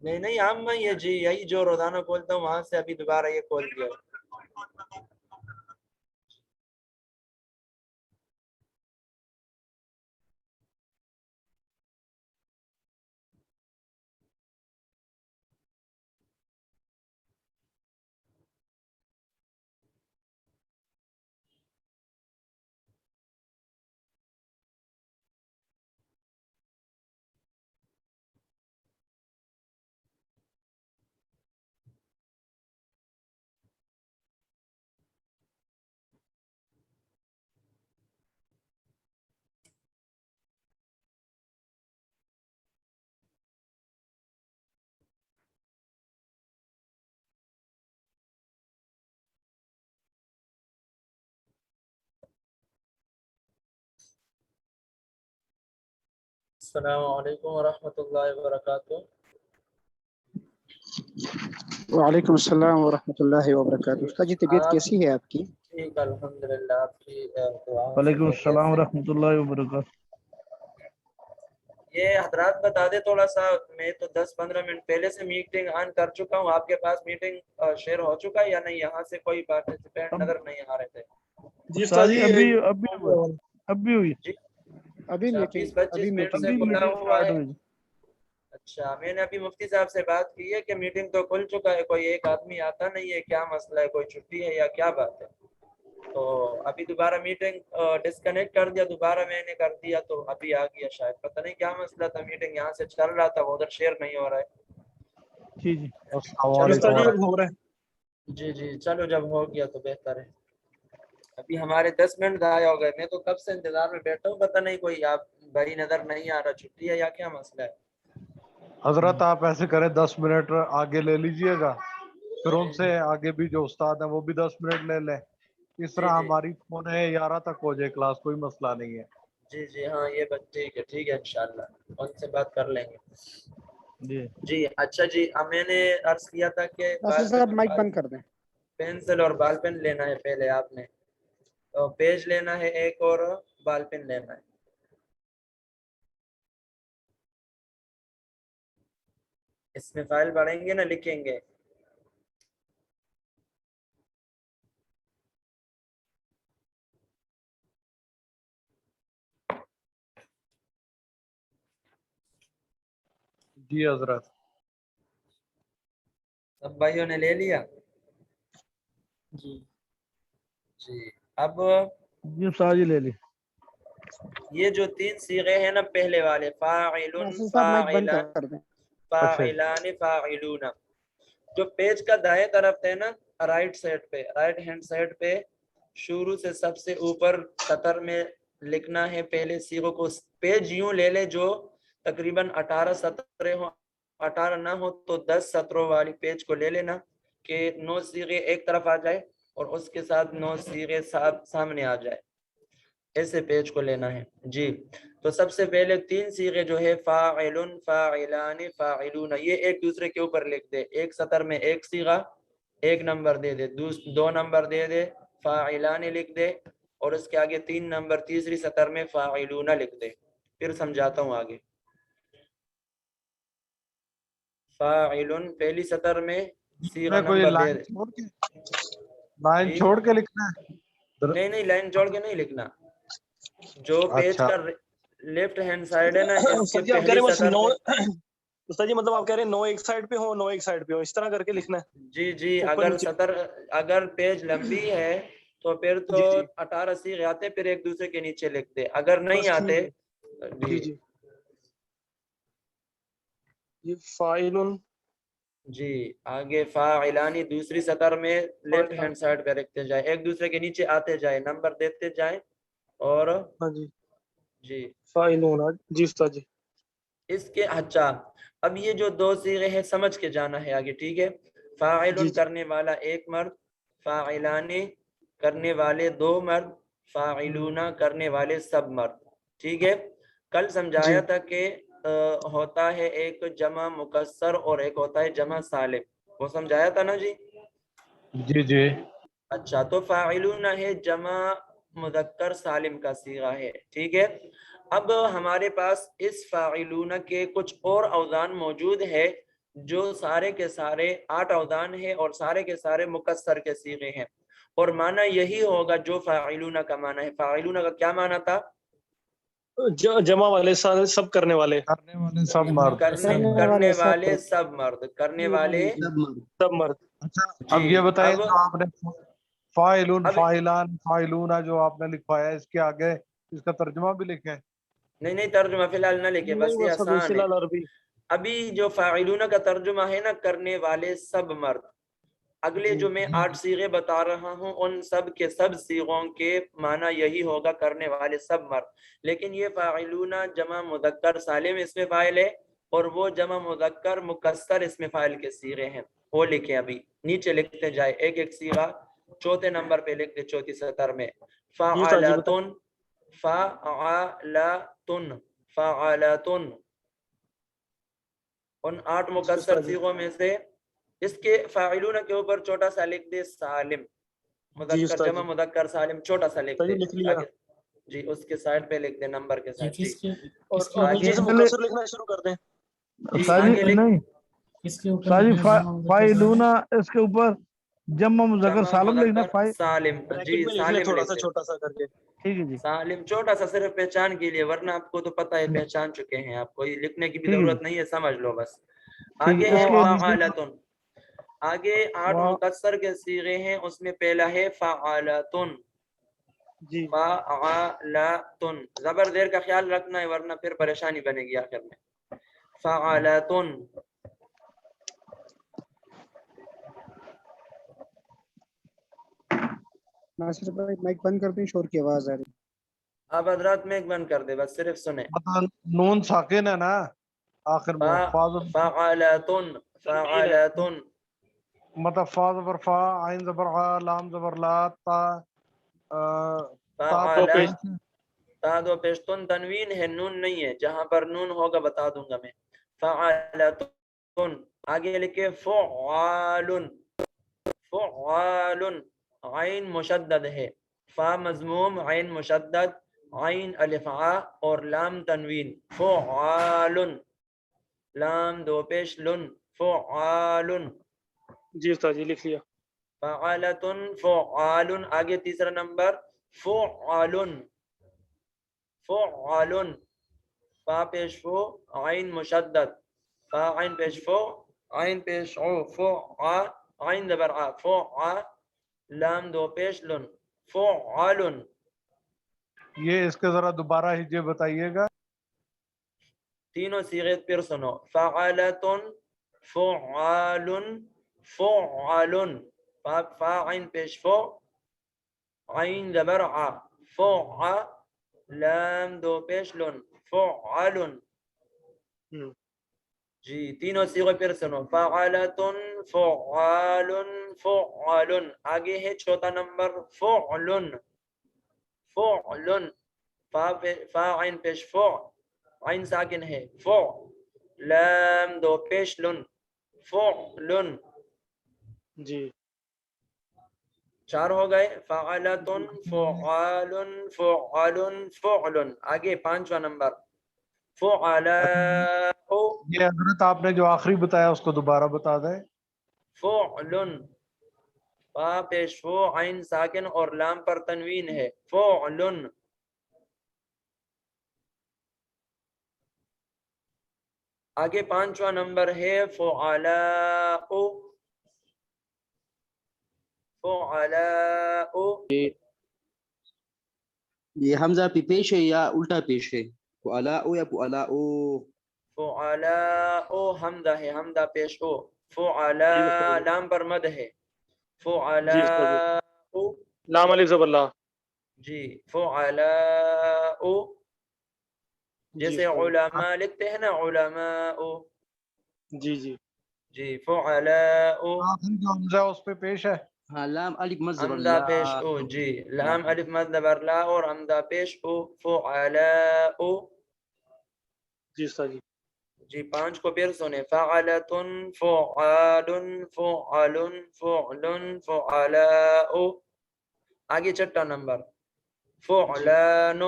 نہیں نہیں ہم میں یہ جی یہی جو روزانہ کھولتا ہوں وہاں سے ابھی دوبارہ یہ کھول دیا. السلام علیکم ورحمۃ اللہ وبرکاتہ. وعلیکم السلام ورحمۃ اللہ وبرکاتہ. استاد جی طبیعت کیسی ہے آپ کی؟ ٹھیک الحمدللہ. آپ کی دعا. وعلیکم السلام ورحمۃ اللہ وبرکاتہ. یہ حضرات بتا دے تھوڑا سا, میں تو 10-15 منٹ پہلے سے میٹنگ آن کر چکا ہوں. آپ کے پاس میٹنگ شیئر ہو چکا ہے یا نہیں؟ یہاں سے کوئی پارٹیسپینٹ نظر نہیں آ رہے تھے. جی استاد جی ابھی ہوئی. جی ابھی 20-25 منٹ سے کھلا ہوا ہے. اچھا, میں نے ابھی مفتی صاحب سے بات کی ہے کہ میٹنگ تو کھل چکا ہے, کوئی ایک آدمی آتا نہیں ہے. کیا مسئلہ ہے, کوئی چھٹی ہے یا کیا بات ہے؟ تو ابھی دوبارہ میٹنگ ڈسکنیکٹ کر دیا, دوبارہ میں نے کر دیا تو ابھی آ گیا. شاید پتہ نہیں کیا مسئلہ تھا, میٹنگ یہاں سے چل رہا تھا, ادھر شیئر نہیں ہو رہا ہے. جی جی جی جی چلو, جب ہو گیا تو بہتر ہے. ابھی ہمارے 10 منٹ ضائع ہو گئے. میں تو کب سے انتظار میں بیٹھا ہوں, پتہ نہیں کوئی آپ بھائی نظر نہیں آ رہا. چھٹی ہے یا کیا مسئلہ ہے؟ حضرت آپ ایسے کریں 10 منٹ آگے لے لیجئے گا, پھر ان سے آگے بھی جو استاد ہیں وہ بھی 10 منٹ لے لیں. اس طرح ہماری 11 تک ہو جائے کلاس, کوئی مسئلہ نہیں ہے. جی جی ہاں یہ بات ٹھیک ہے انشاءاللہ ان سے بات کر لیں گے. جی اچھا جی, اب میں نے عرض کیا تھا کہ صاحب مائک بند کر دیں. پینسل اور بال پین لینا ہے پہلے آپ نے, تو پیج لینا ہے ایک اور بال پین لینا ہے. اس میں فائل پڑھیں گے نا, لکھیں گے. جی حضرت. سب بھائیوں نے لے لیا؟ جی جی اب جی استاد جی لے لی. یہ جو 3 صیغے ہیں نا, پہلے والے فاعل فاعلان فاعلان فاعلون, جو پیج کا دائیں طرف ہے نا, رائٹ سائڈ پہ, رائٹ ہینڈ سائڈ پہ شروع سے سب سے اوپر سطر میں لکھنا ہے پہلے صیغوں کو. پیج یوں لے لے جو تقریباً 18 سطریں ہوں, 18 نہ ہو تو 10 سطروں والی پیج کو لے لینا کہ 9 صیغے ایک طرف آ جائے اور اس کے ساتھ 9 صیغے سامنے آ جائے. ایسے پیج کو لینا ہے. جی تو سب سے پہلے 3 صیغے جو ہے فاعل فاعلان فاعلون, یہ ایک دوسرے کے اوپر لکھ دے. ایک سطر میں ایک صیغہ 1 نمبر دے دے, 2 نمبر دے دے فاعلان لکھ دے, اور اس کے آگے 3 نمبر تیسری سطر میں فاعلون لکھ دے. پھر سمجھاتا ہوں آگے. فاعل پہلی سطر میں صیغہ نمبر دے دے. لائن چھوڑ کے لکھنا ہے؟ نہیں لائن چھوڑ کے نہیں لکھنا. جو پیج کا لیفٹ ہینڈ سائڈ ہے نا, اس کے پہلی سطر پہ. استاد جی مطلب آپ کہہ رہے ہیں 9 ایک سائڈ پہ ہو 9 ایک سائڈ پہ ہو, اس طرح کر کے لکھنا ہے؟ جی جی اگر پیج لمبی ہے تو پھر تو 18 صیغے آتے, پھر ایک دوسرے کے نیچے لکھ دے. اگر نہیں آتے جی فاعل جی آگے فاعلانی دوسری سطر میں لیفٹ ہینڈ سائڈ پہ رکھتے جائیں, ایک دوسرے کے نیچے آتے جائیں, نمبر دیتے جائیں. اور جی فاعلون. جی استاد جی اس کے اچھا, اب یہ جو 2 صیغے ہیں سمجھ کے جانا ہے آگے, ٹھیک ہے. فاعل کرنے والا 1 مرد, فاعلان کرنے والے 2 مرد, فاعلون کرنے والے سب مرد. ٹھیک ہے. کل سمجھایا تھا کہ ہوتا ہے ایک جمع مکسر اور ایک ہوتا ہے جمع سالم, وہ سمجھایا تھا نا جی. جی جی اچھا, تو فاعلون ہے جمع مذکر سالم کا صیغہ ہے. ٹھیک ہے, اب ہمارے پاس اس فاعلون کے کچھ اور اوزان موجود ہے جو سارے کے سارے 8 اوزان ہیں اور سارے کے سارے مکسر کے صیغے ہیں, اور معنی یہی ہوگا جو فاعلون کا معنی ہے. فاعلون کا کیا معنی تھا؟ جمع والے سب کرنے والے, کرنے والے سب مرد. کرنے والے سب مرد, کرنے والے سب مرد. اچھا اب یہ بتائیں جو آپ نے فاعلون اب- فاعلان فاعلون جو آپ نے لکھوایا اس کے آگے اس کا ترجمہ بھی لکھیں. نہیں ترجمہ فی الحال نہ لکھے, بس یہ آسان ہے. عربی. ابھی جو فاعلون کا ترجمہ ہے نا, کرنے والے سب مرد, اگلے جو میں 8 صیغے بتا رہا ہوں ان سب کے سب صیغوں کے معنی یہی ہوگا, کرنے والے سب مرد. لیکن یہ فاعلون جمع مذکر سالم اس میں فاعل ہے, اور وہ جمع مذکر مکسر اس میں فاعل کے صیغے ہیں. وہ لکھیں, ابھی نیچے لکھتے جائے ایک ایک صیغہ. چوتھے نمبر پہ لکھتے, چوتھی سطر میں فعلاتن فعلاتن فعلاتن. ان 8 مکسر صیغوں میں سے اس کے فاعلون کے اوپر چھوٹا سا لکھ دے سالم, مذکر جمع مذکر سالم چھوٹا سا لکھ دے. لکھ لیا. جی اس کے سائڈ پہ لکھ دے, نمبر کے ساتھ. اور نیچے سے مختصر لکھنا شروع کر دیں. نہیں ساجی فاعلون اس کے اوپر جمع مذکر سالم لکھنا. سالم, جی سالم تھوڑا لکھ سا دے. چھوٹا سا کر کے. ٹھیک ہے جی, سالم چھوٹا سا صرف پہچان کے لیے, ورنہ آپ کو تو پتہ ہے پہچان چکے ہیں, آپ کو لکھنے کی بھی ضرورت نہیں ہے, سمجھ لو بس. آگے ہے فعالتن, آگے 8 مکسر کے صیغے ہیں, اس میں پہلا ہے فعالتن. جی فعالتن, زبر زیر کا خیال رکھنا ہے ورنہ پھر پریشانی بنے گی آخر میں. فعالتن. ناصر بھائی مائک بند کر دیں, شور کی آواز آ رہی ہے. آپ حضرات میں ایک بند کر دے, بس صرف سنیں. نون ساکن ہے نا آخر میں, فعالتن فعالتن. مطلب فا زبر فا, عین زبر عا, لام زبر لا, تا تا دو پیشتن تنوین ہے, نون نہیں ہے. جہاں پر نون ہوگا بتا دوں گا میں. فعالتن. آگے لکھے فعالن فعالن, عین مشدد ہے, فا مضموم, عین مشدد, عین الف آ اور لام تنوین. فعالن, لام دو پیش لن, فعالن. جی استاد جی لکھ لیا. فعالتن فعالن. آگے تیسرا نمبر فعالن فعالن, فا پیش فو, عین مشدد, فا عین پیش فو, عین پیش عو, فع, عین زبر آ, فع, لام دو پیش لن, فعالن. یہ اس کے ذرا دوبارہ ہجے بتائیے گا. تینوں صیغے پھر سنو. فعالتن فعالن فعالن, فا عین پیش فو, عین زبر آ, فع, لام دو پیش لن, فعالن. جی تینوں صیغے پھر سنو. فعالتن فعالن فعالن. آگے ہے چوتھا نمبر فعلن فعلن, فا عین پیش فو, عین ساکن ہے, فو, لام دو پیش لن, فعلن. جی 4 ہو گئے. فعالتن فعالن فعالن فعلن. آگے 5واں نمبر فعلاء یہ حضرت آپ نے جو آخری بتایا اس کو دوبارہ بتا دیں. فعلن, فا پیش فو, عین ساکن اور لام پر تنوین ہے, فعلن. آگے 5واں نمبر ہے فعلاء فعلاء. یہ حمزہ پہ پیش ہے یا الٹا پیش ہے؟ فعلاء یا فعلاء؟ فعلاء حمزہ ہے, حمزہ پیش او. فعلاء لام پر مد ہے, فعلاء. لام الف زبر لا. جی فعلاء, جیسے علماء لکھتے ہیں نا, علماء. جی جی جی فعلاء, آخری جو حمزہ اس پہ پیش ہے. ہاں لام الف مد زبر حمزہ لا. پیش او. جی لام الف مد زبر لا اور حمزہ پیش او. فعلاء. جی استاد جی. جی 5 کو پھر سنے. فعلتن فعالن فعلن فعلن فعلاء. آگے 6واں نمبر فعلان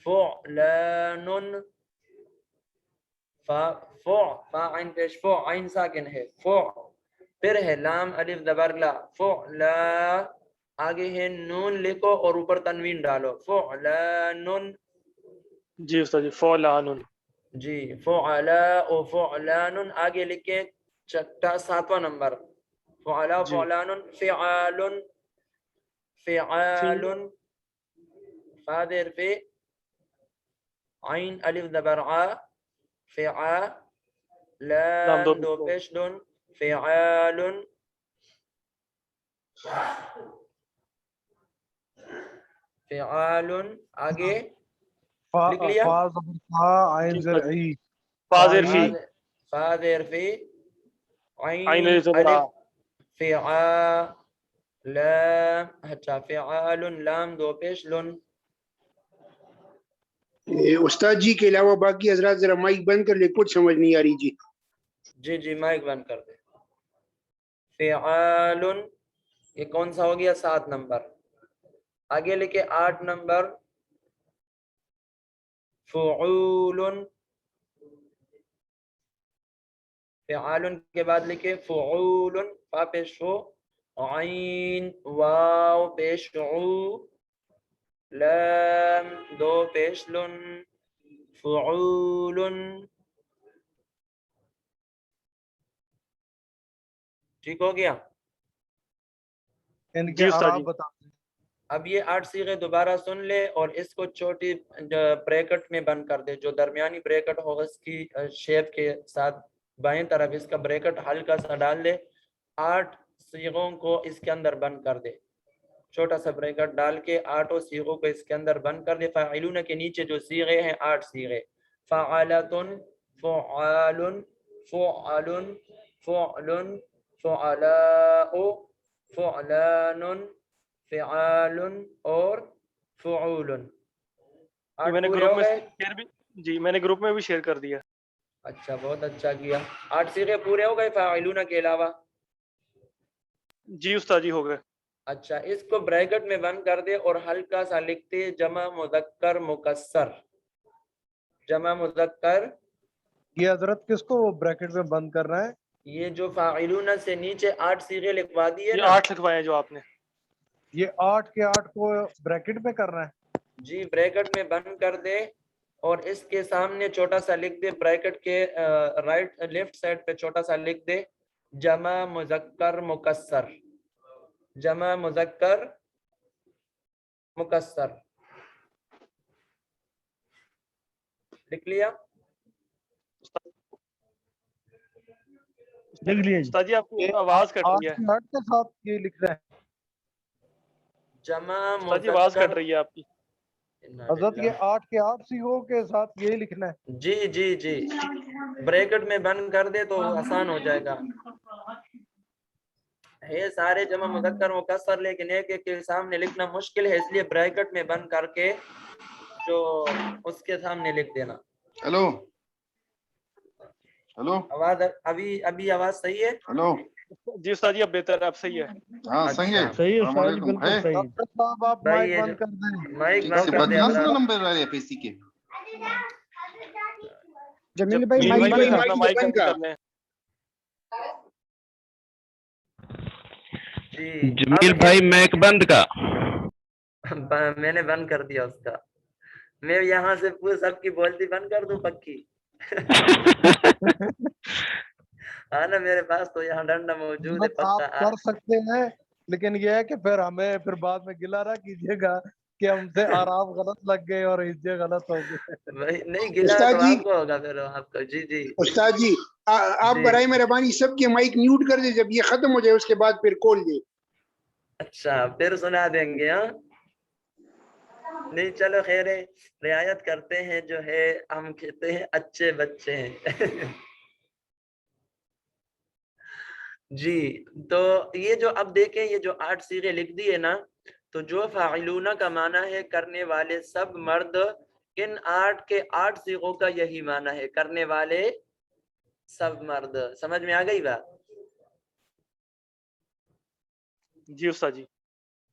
فعلان فا عین پیش فو عین ساکن ہے فو پھر ہے لام الف زبر لا فعلا آگے ہے نون لکھو اور اوپر تنوین ڈالو فعلان جی استاد جی فعلان جی فعلا و فعلان آگے لکھے چھٹا 7واں نمبر فعلا جی فعلان فعال فعال فادر فی عین الف زبر ع فعا لام لام دو پیش لن فعال فعال آگے لکھ لیا فا زبر فا عین جی زر استاد ای جی فاضر فی فادر فی عین عین الف زبر الف فعا لام اچھا فعال لام دو پیش لن استاد جی کے علاوہ باقی حضرات ذرا مائک بند کر لے، کچھ سمجھ نہیں آ رہی جی. جی جی مائک بند کر دے فعال یہ کون سا ہو گیا 7 نمبر آگے لکھے 8 نمبر فعول فعال کے بعد لکھے فعول فا پیش فو عین واو پیش عو لام دو پیش لن فعول ٹھیک ہو گیا ان جی کے استاد اعراب جی بتا دیں. اب یہ 8 صیغے دوبارہ سن لے اور اس کو چھوٹی بریکٹ میں بند کر دے جو درمیانی بریکٹ ہوگا اس کی شیپ کے ساتھ بائیں طرف اس کا بریکٹ ہلکا سا ڈال دے 8 صیغوں کو اس کے اندر بند کر دے چھوٹا سا بریکٹ ڈال کے 8 صیغوں کو اس کے اندر بند کر دے فاعلون کے نیچے جو صیغے ہیں 8 صیغے فعالتن فعال فعل فعل فعلاء فعلان فعال اور فعول یہ 8 میں نے پورے گروپ ہو میں گئے شیئر بھی جی میں نے گروپ میں بھی شیئر کر دیا اچھا بہت اچھا کیا 8 صیغے پورے ہو گئے فاعلون کے علاوہ جی استاد جی ہو گئے اچھا اس کو بریکٹ میں بند کر دے اور ہلکا سا لکھتے جمع مذکر مکسر جمع مذکر یہ حضرت کس کو بریکٹ میں بند کر رہا ہے؟ یہ جو فاعلون سے نیچے 8 صیغے لکھوا دیے یہ نا 8 لکھوائے ہیں جو آپ نے یہ 8 کے 8 کو بریکٹ میں کر رہا ہے. جی بریکٹ میں بند کر دے اور اس کے سامنے چھوٹا سا لکھ دے بریکٹ کے رائٹ لیفٹ سائڈ پہ چھوٹا سا لکھ دے جمع مذکر مکسر جمع مذکر مکسر لکھ لیا لکھ لیا جی استاد جی آپ کی یہ آواز کٹ 8 رہی ہے کے 8 کے ساتھ یہ لکھ رہا ہے. جمع استاد جی آواز مذکر کٹ رہی ہے آپ کی حضرت یہ 8 کے 8 صیغوں کے ساتھ یہی لکھنا ہے. جی جی جی بریکٹ میں بند کر دے تو آسان ہو جائے گا ہے سارے جمع مذکر مکسر لیکن ایک ایک کے سامنے لکھنا مشکل ہے اس لیے بریکٹ میں بند کر کے جو اس کے سامنے لکھ دینا ہیلو ہیلو آواز ابھی آواز صحیح ہے ہیلو جی استاد جی اب بہتر ہے اب صحیح ہے ہاں صحیح ہے صحیح ہے السلام استاد جی علیکم بالکل ہے صحیح ڈاکٹر صاحب آپ بھائی مائک یہ بند جو کر دیں. مائک ٹھیک بند سے کر دے بدنام اللہ نمبر والے پی سی کے جمیل جب بھائی جی مائک بھائی بند اپنا کر. مائک بند کر لیں جی جمیل بھائی مائک بند کا میں نے بند کر دیا اس کا میں یہاں سے پورے سب کی بولتی بند کر دوں پکی ہاں نا میرے پاس تو یہاں ڈنڈا موجود ہے حضرت آپ پکا کر سکتے ہیں لیکن یہ ہے کہ پھر ہمیں پھر بعد میں گلا نہ کیجیے گا کہ ہم سے آرام غلط لگ گئے اور ہجے غلط ہو گئے. نہیں گلا استاد تو جی آپ کو ہوگا پھر آپ کو جی جی استاد جی آپ جی برائے مہربانی سب کے مائک میوٹ کر دیں جب یہ ختم ہو جائے اس کے بعد پھر کھول دیں. اچھا پھر سنا دیں گے ہاں نہیں چلو خیر ہے رعایت کرتے ہیں جو ہے ہم کہتے ہیں اچھے بچے ہیں جی تو یہ جو اب دیکھیں یہ جو 8 صیغے لکھ دیے نا تو جو فاعلون کا معنی ہے کرنے والے سب مرد ان 8 کے 8 صیغوں کا یہی معنی ہے کرنے والے سب مرد سمجھ میں آ گئی بات جی استاد جی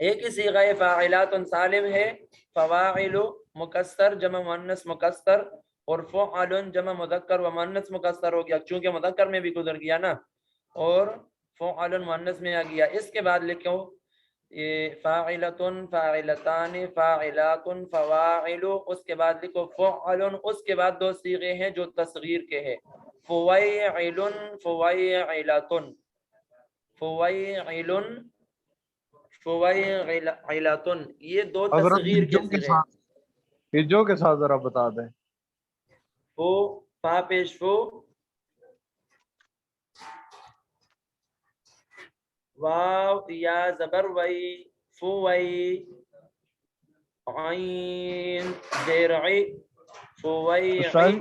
ایک ہی صیغہ فاعلات سالم ہے، فواعل مکسر جمع مؤنث مکسر، اور فعل جمع مذکر و مؤنث مکسر ہو گیا چونکہ مذکر میں بھی گزر گیا نا، اور فعل مؤنث میں آ گیا۔ اس کے بعد لکھو یہ فاعلۃ فاعلتان فاعلات فواعل، اس کے بعد لکھو فعل، اس کے بعد دو صیغے ہیں جو تصغیر کے ہیں، فویعل فویعلۃ، فویعل فویعلۃ، یہ دو حضرت تصغیر کے ہجوں کے صیغے ہیں۔ ساتھ، ہجوں کے ساتھ ذرا بتا دیں۔ فو فا پیش فو، واو یا زبر وئی فو وئی، عین زیر عی فو وئی استاد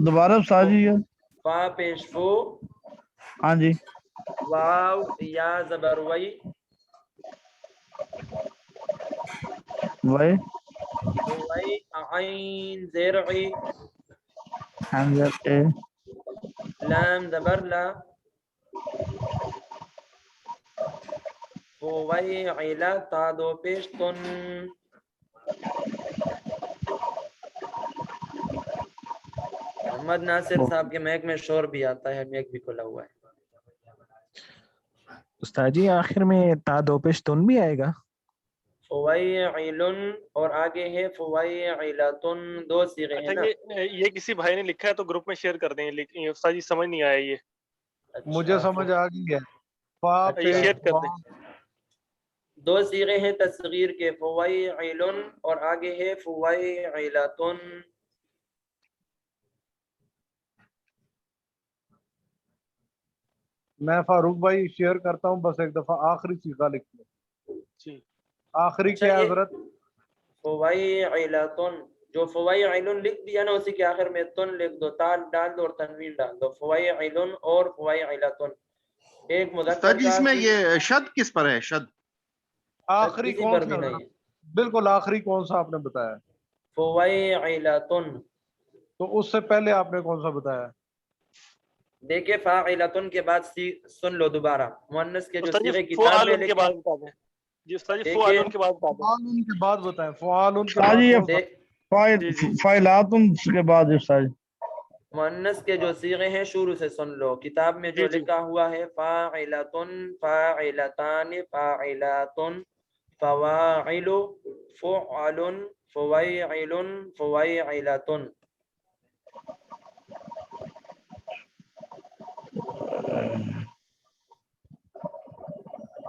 دوبارہ استاد جی یہ، فا پیش فو، ہاں جی، واو یا زبر وئی وہی فو وئی، عین زیر عی، حمزہ اے، لام زبر لا فو وئی علا، تا دو پیش تن، محمد ناصر صاحب کے میک میں شور بھی آتا ہے، میک بھی کھلا ہوا ہے۔ استاد جی آخر میں تا دو پیش تن بھی آئے گا؟ فویعل اور آگے ہے فویعلۃ، دو صیغے ہیں نا۔ اچھا یہ کسی بھائی نے لکھا ہے تو گروپ میں شیئر کر دیں، استاد جی سمجھ نہیں آیا یہ، مجھے سمجھ آ گئی ہے۔ فا اچھا، یہ پیش شیئر کر وا، دیں۔ دو صیغے ہیں تصغیر کے، فویعل اور آگے ہے فویعلۃ۔ میں فاروق بھائی شیئر کرتا ہوں، بس ایک دفعہ آخری صیغہ لکھ لیں۔ جی آخری اچھا، کیا ہے یہ حضرت؟ فویعلۃ، جو فویعل لکھ دیا نا اسی کے آخر میں تن لکھ دو، تال ڈال دو اور تنوین ڈال دو، فویعل اور فویعلۃ۔ ایک استاد مذکر جی کا اس میں یہ شد کس پر ہے؟ شد آخری کسی کون پر سا بھی حضرت؟ نہیں ہے، بالکل آخری کون سا آپ نے بتایا؟ فویعلۃ۔ تو اس سے پہلے آپ نے کون سا بتایا؟ دیکھیں فاعلۃ کے بعد سن لو دوبارہ، مؤنث کے جو استاد جی صیغے کتاب فعال میں ان کے لکھے، بعد بتا دیں، جی استاد جی دیکھیں فعال ان کے بعد بتا دیں۔ فعال ان کے بعد بتائیں، فعال ان کے استاد بعد جی کون سا؟ یہ جی جی فائلات کے بعد استاد جی، مؤنث کے جو صیغے ہیں شروع سے سن لو، کتاب میں جو جی جی لکھا ہوا ہے فاعلۃ فاعلتان فاعلات فواعل فعل فویعل فویعلۃ۔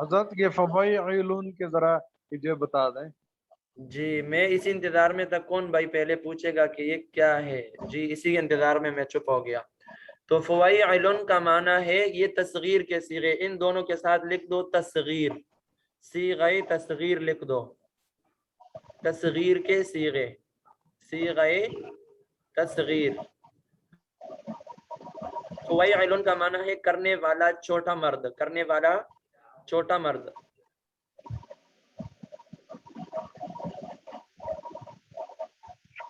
حضرت یہ فویعلون کے ذرا مجھے بتا دیں۔ جی میں اسی انتظار میں تھا کون بھائی پہلے پوچھے گا کہ یہ کیا ہے، جی اسی انتظار میں چپ ہو گیا۔ تو فویعل کا معنی ہے یہ تصغیر کے صیغے، ان دونوں کے ساتھ لکھ دو تصغیر، صیغہ تصغیر لکھ دو، تصغیر کے صیغے، صیغہ تصغیر۔ فویعل کا معنی ہے کرنے والا چھوٹا مرد، کرنے والا چھوٹا مرد۔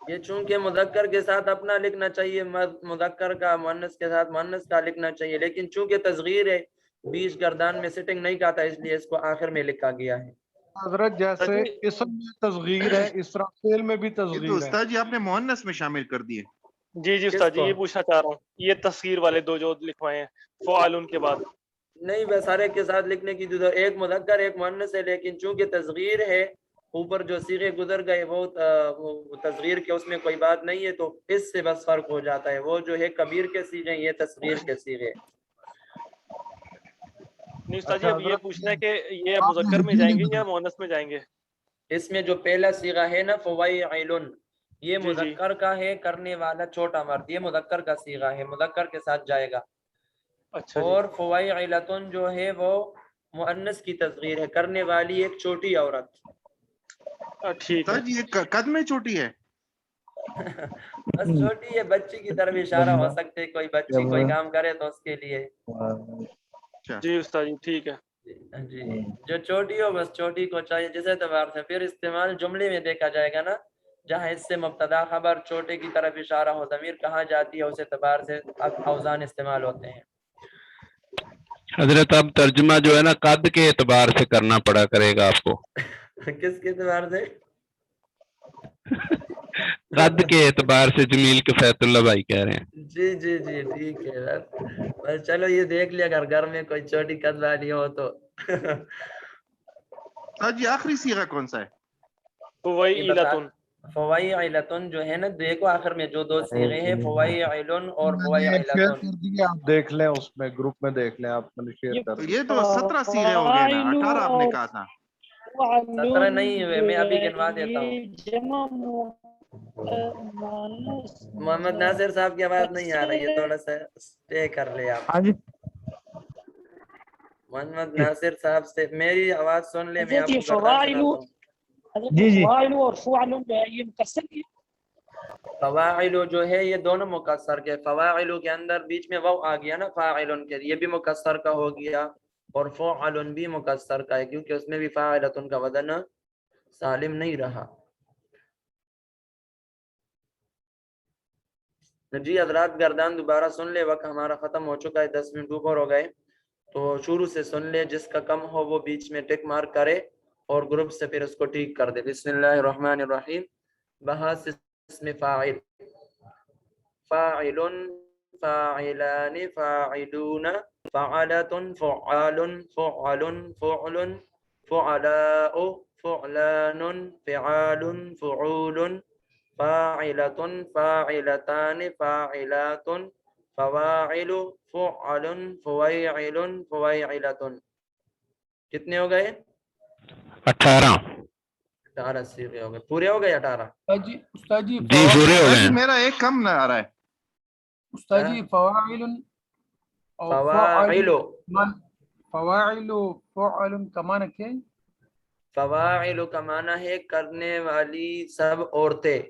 یہ چونکہ مذکر کے ساتھ اپنا لکھنا چاہیے، مذکر کا مؤنث کے ساتھ مؤنث کا لکھنا چاہیے، لیکن چونکہ تصغیر ہے بیچ گردان میں سٹنگ نہیں کہتا، اس لیے اس کو آخر میں لکھا گیا ہے۔ حضرت جیسے اسم میں تصغیر ہے اس طرح فعل میں بھی یہ تو تصغیر ہے۔ استاد جی آپ نے مؤنث میں شامل کر دیے۔ جی جی استاد جی یہ پوچھنا چاہ رہا ہوں، یہ تصغیر والے دو جو لکھوائے ہیں فعال ان کے بعد، نہیں بس سارے کے ساتھ لکھنے کی ضرورت، ایک مذکر ایک مؤنث ہے، لیکن چونکہ تصغیر ہے اوپر جو صیغے گزر گئے وہ تصغیر کے اس میں کوئی بات نہیں ہے، تو اس سے بس فرق ہو جاتا ہے، وہ جو ہے کبیر کے صیغے، یہ تصغیر کے صیغے۔ نہیں استاد جی اب یہ پوچھنا ہے کہ یہ آپ نے مذکر میں ہجو جائیں نہیں گے یا بتایا۔ مؤنث میں جائیں گے؟ اس میں جو پہلا صیغہ ہے نا فویعل، یہ جی جی مذکر کا ہے، کرنے والا چھوٹا مرد، یہ مذکر کا صیغہ ہے، مذکر کے ساتھ جائے گا۔ اچھا جی اور فویعلۃ جو ہے وہ مؤنث کی تصغیر ہے، کرنے والی ایک چھوٹی عورت۔ ٹھیک ہے استاد جی یہ قد میں چھوٹی ہے؟ بس چھوٹی ہے، بچی کی طرف اشارہ ہو سکتے، کوئی بچی کوئی کام کرے تو اس کے لیے۔ جی استاد جی ٹھیک ہے۔ جی جو چھوٹی ہو بس چھوٹی کو چاہیے جس اعتبار سے، پھر استعمال جملے میں دیکھا جائے گا نا، جہاں اس سے مبتدا خبر چھوٹے کی طرف اشارہ ہو، ضمیر کہاں جاتی ہے اس اعتبار سے اوزان استعمال ہوتے ہیں۔ حضرت اب ترجمہ جو ہے نا قد کے اعتبار سے کرنا پڑا کرے گا آپ کو. کس کے اعتبار سے؟ قد کے اعتبار سے جمیل کفایت اللہ بھائی کہہ رہے ہیں. جی جی جی ٹھیک ہے بس چلو یہ دیکھ لیا اگر گھر میں کوئی چھوٹی قد والی ہو تو. جی آخری صیغہ کون سا ہے؟ فوائلتن. فوائلتن جو ہے نا دیکھو آخر میں جو دو صیغے ہیں فوائلن اور میں نے ایڈ شیئر فوائلتن. کر دیا، آپ دیکھ لیں اس میں گروپ میں دیکھ لیں، آپ میں نے شیئر کر دیا. یہ تو 17 صیغے ہو گئے نا، 18 آپ نے کہا تھا. 17 نہیں ہوئے، میں ابھی گنوا دیتا ہوں. محمد ناصر صاحب کی آواز نہیں آ رہی ہے، تھوڑا سا اسٹے کر لے آپ. ہاں جی محمد ناصر صاحب سے میری آواز سن لے، میں آپ کو گردان سناتا ہوں. جی جی فواعل جو ہے یہ دونوں مکسر کے، فواعل کے اندر بیچ میں واو آ گیا نا فاعل کے، یہ بھی مکسر کا ہو گیا، اور فعل بھی مکسر کا ہے کیونکہ اس میں بھی فاعلتن کا وزن سالم نہیں رہا. جی حضرات گردان دوبارہ سن لے، وقت ہمارا ختم ہو چکا ہے، 10 منٹ اوپر ہو گئے، تو شروع سے سن لے، جس کا کم ہو وہ بیچ میں ٹک مارک کرے اور گروپ سے پھر اس کو ٹھیک کر دے. بسم اللہ الرحمن الرحیم. بحث اسم فاعل، فاعل فاعلان فاعلون فعلة فعال فعل فعل فعلاء فعلان فعال فعول فاعلة فاعلتان فاعلات فواعل فعل فويعل فويعلة. کتنے ہو گئے؟ 18. 18 صیغے ہو گئے، پورے ہو گئے 18. جی استاد جی جی پورے ہو گئے جی ہیں. میرا ایک کم نہ آ رہا ہے. استاد جی فواعل اور فواعل فواعل فعل کا معنی کیا ہے؟ فواعل کا معنی ہے کرنے والی سب عورتیں،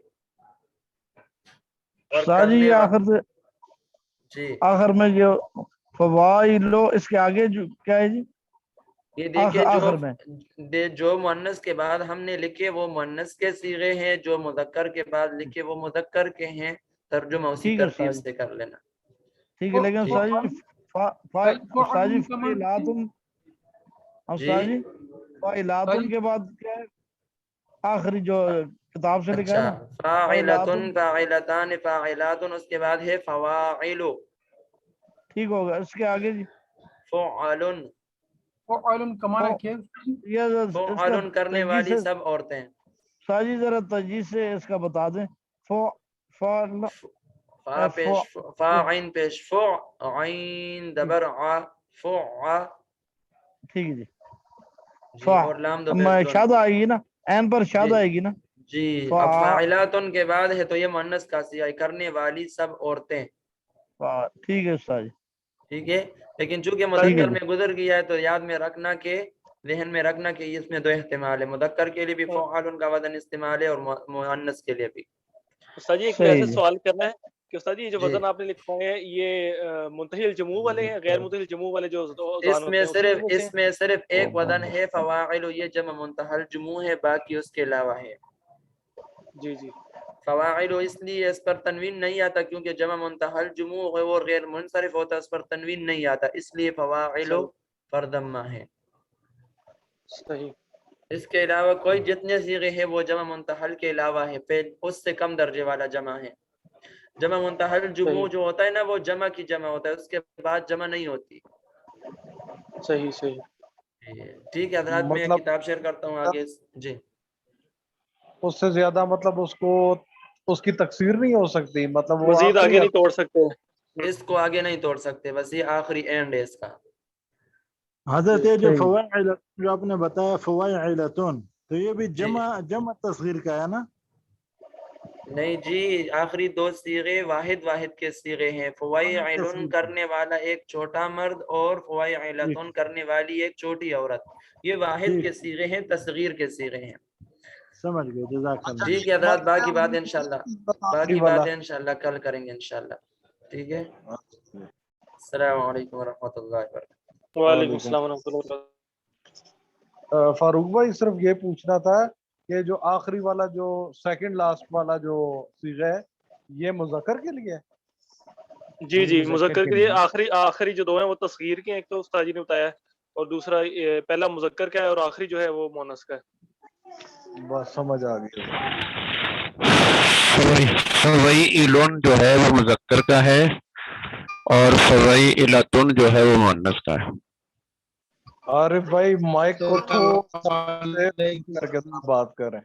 اور استاد جی یہ آخر سے جی آخر میں جو فوائلو اس کے آگے جو کیا ہے جی؟ یہ دیکھیں آخر میں جو مؤنث کے بعد ہم نے لکھے وہ مؤنث کے صیغے ہیں، جو مذکر کے بعد لکھے وہ مذکر کے ہیں. ترجمہ اسی ٹھیک ہے ترتیب استاد سے کر لینا. ٹھیک ہے، لیکن استاد جی استاد جی جی فاعلاتن کے بعد کیا ہے آخری جو کتاب سے لکھا ہے اچھا نا فاعلتن فاعلتان فاعلاتن، اس کے بعد ہے فواعل. ٹھیک ہوگا، اس کے آگے جی فعل فعل کا معنی کیا ہے؟ یہ اس کا فعل کرنے تجزیہ والی سے سب عورتیں. استاد جی ذرا تجزیہ سے اس کا بتا دیں. فعل فا پیش فا عین پیش فع عین دبر ع فع. ٹھیک ہے جی جی اور لام دو پیش دونوں. شاد آئے گی نا، این پر شاد آئے گی نا. جی اب فاعلاتن کے بعد ہے تو یہ مؤنث کا صیغہ ہے، کرنے والی سب عورتیں. ٹھیک ہے استاد جی ٹھیک ہے، لیکن چونکہ ٹھیک ہے مذکر میں گزر گیا ہے تو یاد میں رکھنا کہ ذہن میں رکھنا کہ اس میں دو احتمال ہے، مذکر کے لیے بھی فعال کا وزن استعمال ہے اور مؤنث کے لیے بھی. استاد جی ایک صحیح ویسے جی. سوال کرنا ہے کہ استاد جی یہ جو جی وزن آپ نے لکھا ہے یہ منتہی الجموع والے ہیں، غیر منتہی الجموع والے جو اس اوزان ہوتے میں ہیں اسی میں سے اس میں صرف ایک وزن ہے فواعل، یہ جمع منتہی الجموع ہے، باقی اس کے علاوہ ہے. جی جی فواعل اس لیے اس پر تنوین نہیں آتا کیونکہ جمع منتہی الجموع ہے اور غیر منصرف ہوتا ہے، اس پر تنوین نہیں آتا، اس لیے فواعل پر ضمہ ہے. صحیح. اس کے علاوہ کوئی جتنے صیغے ہیں وہ جمع منتہی کے علاوہ ہے، اس سے کم درجے والا جمع ہے. جمع منتہی الجموع جو ہوتا ہے نا وہ جمع کی جمع ہوتا ہے، اس کے بعد جمع نہیں ہوتی. صحیح صحیح. ٹھیک ہے حضرات میں مطلب کتاب شیئر کرتا ہوں آگے. جی اس سے زیادہ مطلب اس کو اس کی تکثیر نہیں ہو سکتی، مطلب وہ مزید آگے آخری نہیں توڑ سکتے. اس کو آگے نہیں توڑ سکتے، بس یہ آخری اینڈ ہے اس کا. حضرت یہ جو صحیح. فوائل جو آپ نے بتایا فوائلتون، تو یہ بھی جمع تصغیر کا ہے نا؟ نہیں جی، آخری دو صیغے واحد کے صیغے ہیں. فوائل کرنے والا ایک چھوٹا مرد اور فوائلتون کرنے والی ایک چھوٹی عورت، یہ واحد کے صیغے ہیں، تصغیر کے صیغے ہیں. سمجھ گئے، جزاک اللہ. ٹھیک ہے حضرات، باقی باتیں انشاءاللہ کل کریں گے انشاءاللہ. ٹھیک ہے، السلام علیکم ورحمۃ اللہ وبرکاتہ. وعلیکم السلام ورحمۃ اللہ وبرکاتہ. فاروق بھائی صرف یہ پوچھنا تھا کہ جو آخری والا جو سیکنڈ لاسٹ والا جو صیغہ ہے یہ مذکر کے لیے ہے؟ جی جی مذکر کے لیے آخری آخری جو دو ہیں وہ تصغیر کے ہیں، ایک تو استاد جی نے بتایا ہے، اور دوسرا پہلا مذکر کا ہے اور آخری جو ہے وہ مؤنث کا ہے. بس سمجھ آ گئی. فوائلون جو ہے وہ مذکر کا ہے اور فوائلتن جو ہے وہ مؤنث کا ہے. عارف بھائی مائک کو تھوڑا کر کے بات کریں.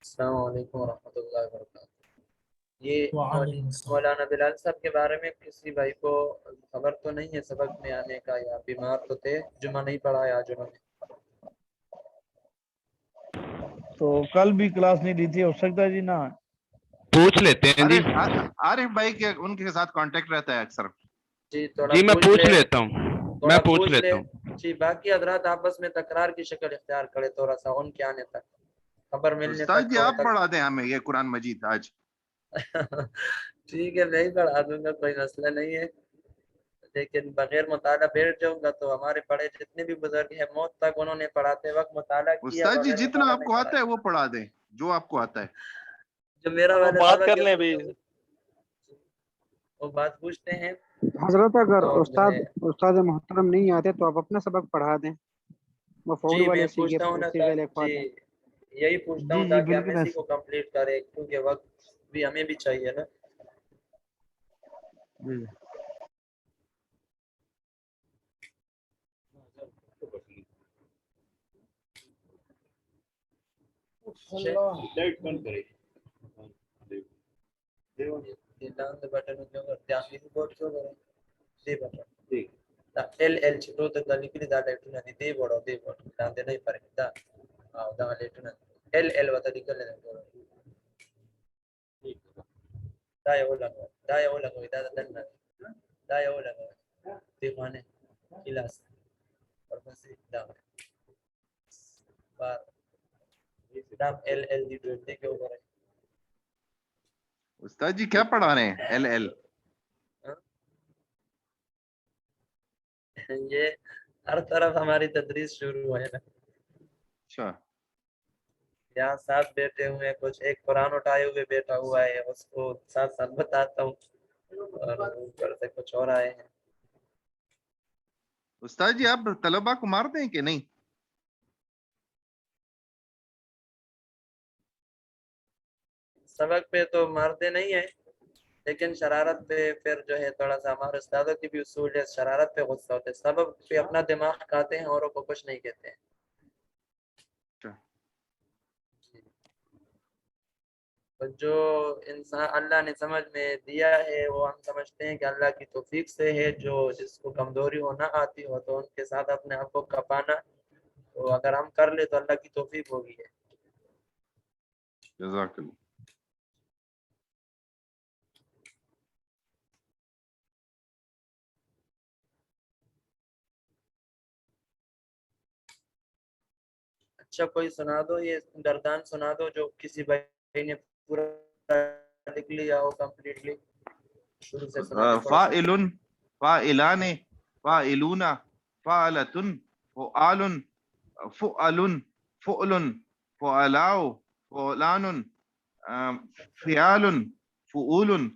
السلام علیکم ورحمۃ اللہ وبرکاتہ. یہ مولانا بلال صاحب کے بارے میں کسی بھائی کو خبر تو نہیں ہے سبق میں آنے کا، یا بیمار تو تھے، جمعہ نہیں پڑھایا آج انہوں نے؟ تو کل بھی کلاس نہیں دی تھی، ہو سکتا ہے جی نا. پوچھ لیتے ہیں جی. عارف بھائی کے ان کے ساتھ کانٹیکٹ رہتا ہے اکثر. جی میں پوچھ لیتا ہوں، میں پوچھ لیتا ہوں. جی باقی حضرات آپس میں تکرار کی شکل اختیار کرے تھوڑا سا ان کے آنے تک، خبر ملنے استاد تک. جی آپ پڑھا دیں ہمیں یہ قرآن مجید آج. ٹھیک ہے میں ہی پڑھا دوں گا، کوئی مسئلہ نہیں ہے، لیکن بغیر مطالعہ بیٹھ جاؤں گا تو ہمارے پڑھے جتنے بھی بزرگ ہیں موت تک انہوں نے پڑھاتے وقت مطالعہ کیا. استاد جی جتنا آپ کو آتا ہے وہ پڑھا دیں، جو آپ کو آتا ہے. جو میرا والا بات کر لیں بھی. وہ بات پوچھتے ہیں. حضرت اگر استاد محترم نہیں آتے تو آپ اپنا سبق پڑھا دیں، مفعول جی میں والے پوچھتا ہوں نا جی یہی پوچھتا ہوں تاکہ ہم اسی کو کمپلیٹ کریں، کیونکہ وقت بھی ہمیں بھی چاہیے نا. استاد جی کیا پڑھا رہے ہیں؟ ایل ایل یہ ہر طرف ہماری تدریس شروع ہے نا. اچھا یہاں ساتھ بیٹھے ہوئے کچھ ایک قرآن اٹھائے ہوئے بیٹھا ہوا ہے، اس کو ساتھ ساتھ بتاتا ہوں، اور اوپر سے کچھ اور آئے ہیں. استاد جی آپ طلبا کو مارتے ہیں کہ نہیں؟ سبق پہ تو مارتے نہیں ہیں، لیکن شرارت پہ پھر جو ہے تھوڑا سا ہمارے استادوں کی بھی اصول ہے، شرارت پہ غصہ ہوتے ہیں، سبق پہ اپنا دماغ کھاتے ہیں، اوروں کو کچھ نہیں کہتے ہیں. جو انسان اللہ نے سمجھ میں دیا ہے وہ ہم سمجھتے ہیں کہ اللہ کی توفیق سے ہے، جو جس کو کمزوری ہو نہ آتی ہو تو ان کے ساتھ اپنے آپ کو کپانا، تو اگر ہم کر لے تو اللہ کی توفیق ہوگی ہے. جزاک اللہ. اچھا کوئی سنا دو، یہ گردان سنا دو جو کسی بھائی نے پورا لکھ لیا ہو کمپلیٹلی. شروع سے سنا دو. فاعل، فاعلان، فاعلون، فاعلتن، فعال، فعل، فعل، فعلاء، فعلان، فعال، فعول،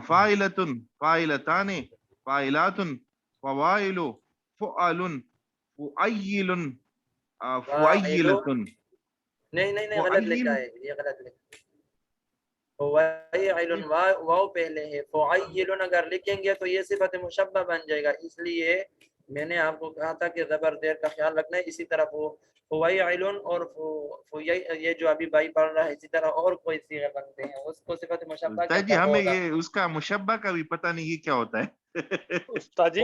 فاعلة، فاعلتان، فاعلات، فواعل، فعل، فعيل، فعيلة. نہیں غلط لکھا ہے، یہ غلط لکھا ہے. فعیل واو پہلے ہے، فعیل اگر لکھیں گے تو یہ صفت مشبہ بن جائے گا، اس لیے میں نے آپ کو کہا تھا کہ زبر دیر کا خیال رکھنا ہے. اسی طرح وہ فعیل اور یہ جو ابھی بھائی پڑھ رہا ہے اسی طرح اور کوئی صیغے بنتے ہیں، اس کو صفت مشبہ جی ہمیں یہ اس کا مشبہ کا بھی پتہ نہیں یہ کیا ہوتا ہے. استاد جی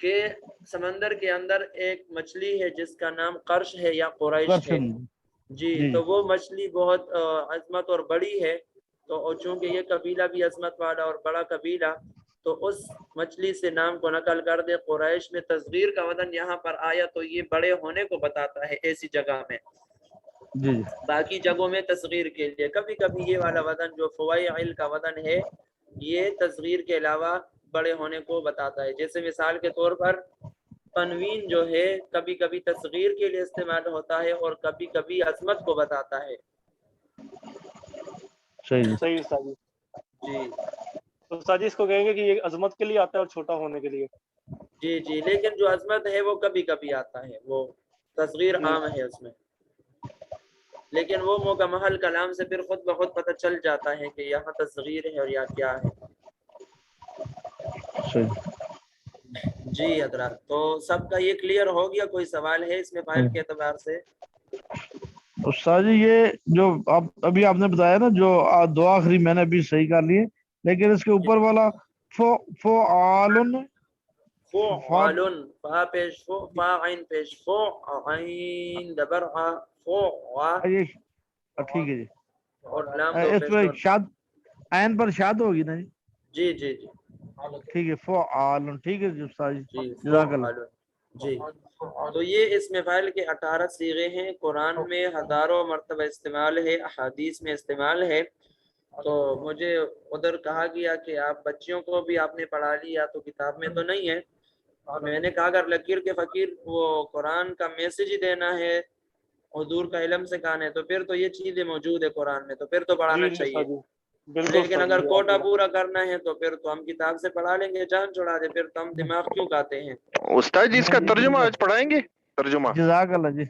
کہ سمندر کے اندر ایک مچھلی ہے جس کا نام قرش ہے یا قریش ہے جی، تو وہ مچھلی بہت عظمت اور بڑی ہے، تو چونکہ یہ قبیلہ بھی عظمت والا اور بڑا قبیلہ، تو اس مچھلی سے نام کو نقل کر دے۔ قریش میں تصغیر کا وزن یہاں پر آیا تو یہ بڑے ہونے کو بتاتا ہے ایسی جگہ میں، جی باقی جگہوں میں تصغیر کے لیے کبھی کبھی یہ والا وزن جو فوائل کا وزن ہے یہ تصغیر کے علاوہ بڑے ہونے کو بتاتا ہے۔ جیسے مثال کے طور پر تنوین جو ہے کبھی کبھی تصغیر کے لیے استعمال ہوتا ہے اور کبھی کبھی عظمت کو بتاتا ہے۔ صحیح استاد جی۔ جی استاد جی اس کو کہیں گے کہ یہ عظمت کے لیے آتا ہے اور چھوٹا ہونے کے لیے۔ جی جی، لیکن جو عظمت ہے وہ کبھی کبھی آتا ہے، وہ تصغیر عام ہے اس میں، لیکن وہ موقع محل کلام سے پھر خود بخود پتہ چل جاتا ہے کہ یہاں تصغیر ہے اور یا کیا ہے۔ جی حضرات، تو سب کا یہ کلیئر ہو گیا؟ کوئی سوال ہے اس میں فائل کے اعتبار سے؟ استاد جی یہ جو ابھی آپ نے بتایا نا جو دو آخری میں نے ابھی صحیح کر لیے، لیکن اس کے اوپر والا فعالن فعالن، فا پیش فو، فا عین پیش فو، عین دبر آ، فو وا، ٹھیک ہے جی، اور لام دو اس پیش پہ دو۔ شاد عین پر شاد ہوگی نا جی؟ جی جی جی ٹھیک ہے فعالن، ٹھیک ہے جی استاد جی، جی جزاک اللہ۔ فعالن جی۔ تو یہ اس میں فائل کے 18 صیغے ہیں، قرآن میں ہزاروں مرتبہ استعمال ہے، احادیث میں استعمال ہے۔ تو مجھے ادھر کہا گیا کہ آپ بچیوں کو بھی آپ نے پڑھا لیا، تو کتاب میں تو نہیں ہے۔ میں نے کہا اگر لکیر کے فقیر وہ قرآن کا میسج ہی دینا ہے، حضور کا علم سکھانا ہے، تو پھر تو یہ چیزیں موجود ہے قرآن میں، تو پھر تو پڑھانا چاہیے۔ لیکن اگر کوٹا پورا کرنا ہے تو پھر تو ہم کتاب سے پڑھا لیں گے، جان چھوڑا دے، پھر تو ہم دماغ کیوں کھاتے ہیں۔ استاد جی اس کا ترجمہ آج پڑھائیں گے؟ ترجمہ جزاک اللہ جی،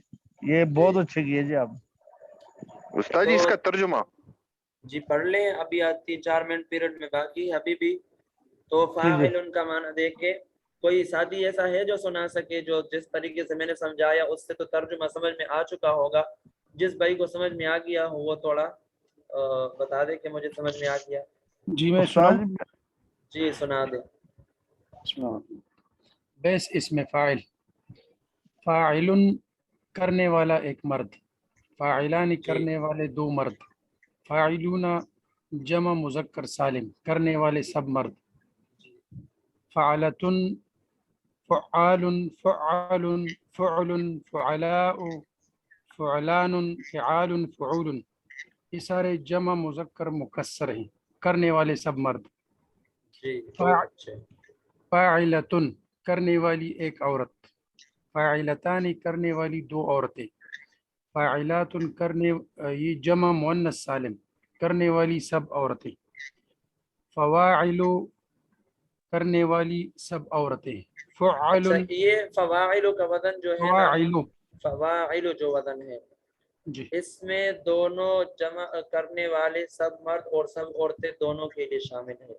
یہ بہت اچھے کیے جی آپ۔ استاد جی اس کا ترجمہ جی پڑھ لیں، ابھی 3-4 منٹ پیریڈ میں باقی ہے ابھی بھی۔ تو فاعل کا معنی دیکھ کے کوئی ساتھی ایسا ہے جو سنا سکے، جو جس طریقے سے میں نے سمجھایا اس سے تو ترجمہ سمجھ میں آ چکا ہوگا۔ جس بھائی کو سمجھ میں آ گیا ہو وہ تھوڑا بتا دے کہ مجھے سمجھ میں آ گیا۔ جی میں سناؤں؟ جی سنا دے۔ بیس اسم فاعل، فاعل کرنے والا ایک مرد، فاعلان کرنے والے دو مرد، فاعلون جمع مذکر سالم کرنے والے سب مرد، فعلتن فعال فعال فعل فعلاء فعلان فعال فعول، یہ سارے جمع مذکر مکسر ہیں، کرنے والے سب مرد۔ فاعلتن کرنے والی ایک عورت، فاعلتان کرنے والی دو عورتیں، فاعلات کرنے یہ جمع مؤنث سالم کرنے والی سب عورتیں، فواعل کرنے والی سب عورتیں، فعل یہ فواعل کا وزن جو ہے نا، فواعل فواعل جو وزن ہے جی اس میں دونوں جمع کرنے والے سب مرد اور سب عورتیں دونوں کے لیے شامل ہیں۔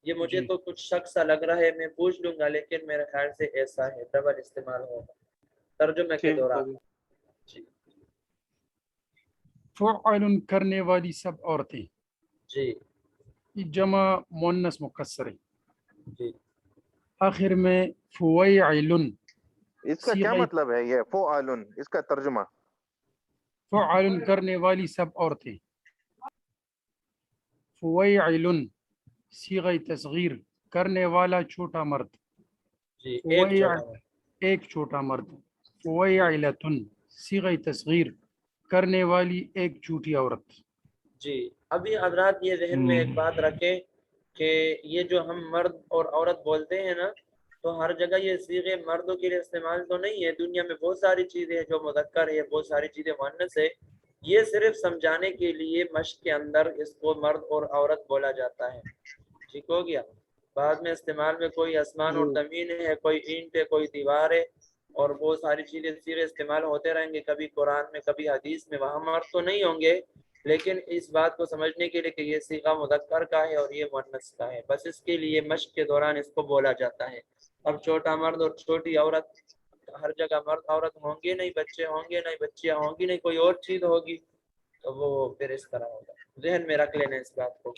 یہ مجھے تو کچھ شک سا لگ رہا ہے، میں پوچھ لوں گا، لیکن میرے خیال سے ایسا ہے، ڈبل استعمال ہوگا ترجمے کے دوران۔ فعل کرنے والی سب عورتیں، جی یہ جمع مؤنث مکسر ہے۔ جی آخر میں فویعل، اس کا کیا مطلب ہے؟ یہ فعالن اس کا ترجمہ فعل کرنے والی سب عورتیں، فویعل صیغہ تصغیر کرنے والا چھوٹا مرد، جی ایک چھوٹا مرد، فویعلتن صیغہ تصغیر کرنے والی ایک چھوٹی عورت۔ جی ابھی حضرات یہ ذہن میں ایک بات رکھیں کہ یہ جو ہم مرد اور عورت بولتے ہیں نا، تو ہر جگہ یہ صیغے مردوں کے لیے استعمال تو نہیں ہے، دنیا میں بہت ساری چیزیں ہیں جو مذکر ہے، بہت ساری چیزیں مؤنث ہے، یہ صرف سمجھانے کے لیے مشق کے اندر اس کو مرد اور عورت بولا جاتا ہے، ٹھیک ہو گیا۔ بعد میں استعمال میں کوئی آسمان اور زمین ہے، کوئی اینٹ ہے، کوئی دیوار ہے، اور بہت ساری چیزیں صیغے استعمال ہوتے رہیں گے، کبھی قرآن میں کبھی حدیث میں، وہاں مرد تو نہیں ہوں گے، لیکن اس بات کو سمجھنے کے لیے کہ یہ صیغہ مذکر کا ہے اور یہ مؤنث کا ہے، بس اس کے لیے مشق کے دوران اس کو بولا جاتا ہے۔ اب چھوٹا مرد اور چھوٹی عورت، ہر جگہ مرد عورت ہوں گے نہیں، بچے ہوں گے نہیں، بچیاں ہوں گی نہیں، کوئی اور چیز ہوگی، تو وہ پھر اس طرح ہوگا، ذہن میں رکھ لینا اس بات کو۔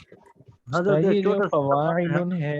یہ جو فواعل ہے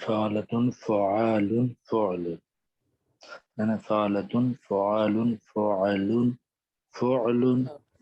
فعلة فعال فعل أنا فعلة فعال فعل فعل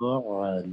فعل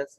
10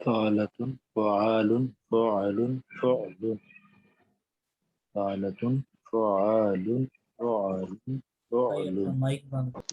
فعلة فعال فعل فعل فعلة فعال فعل فعل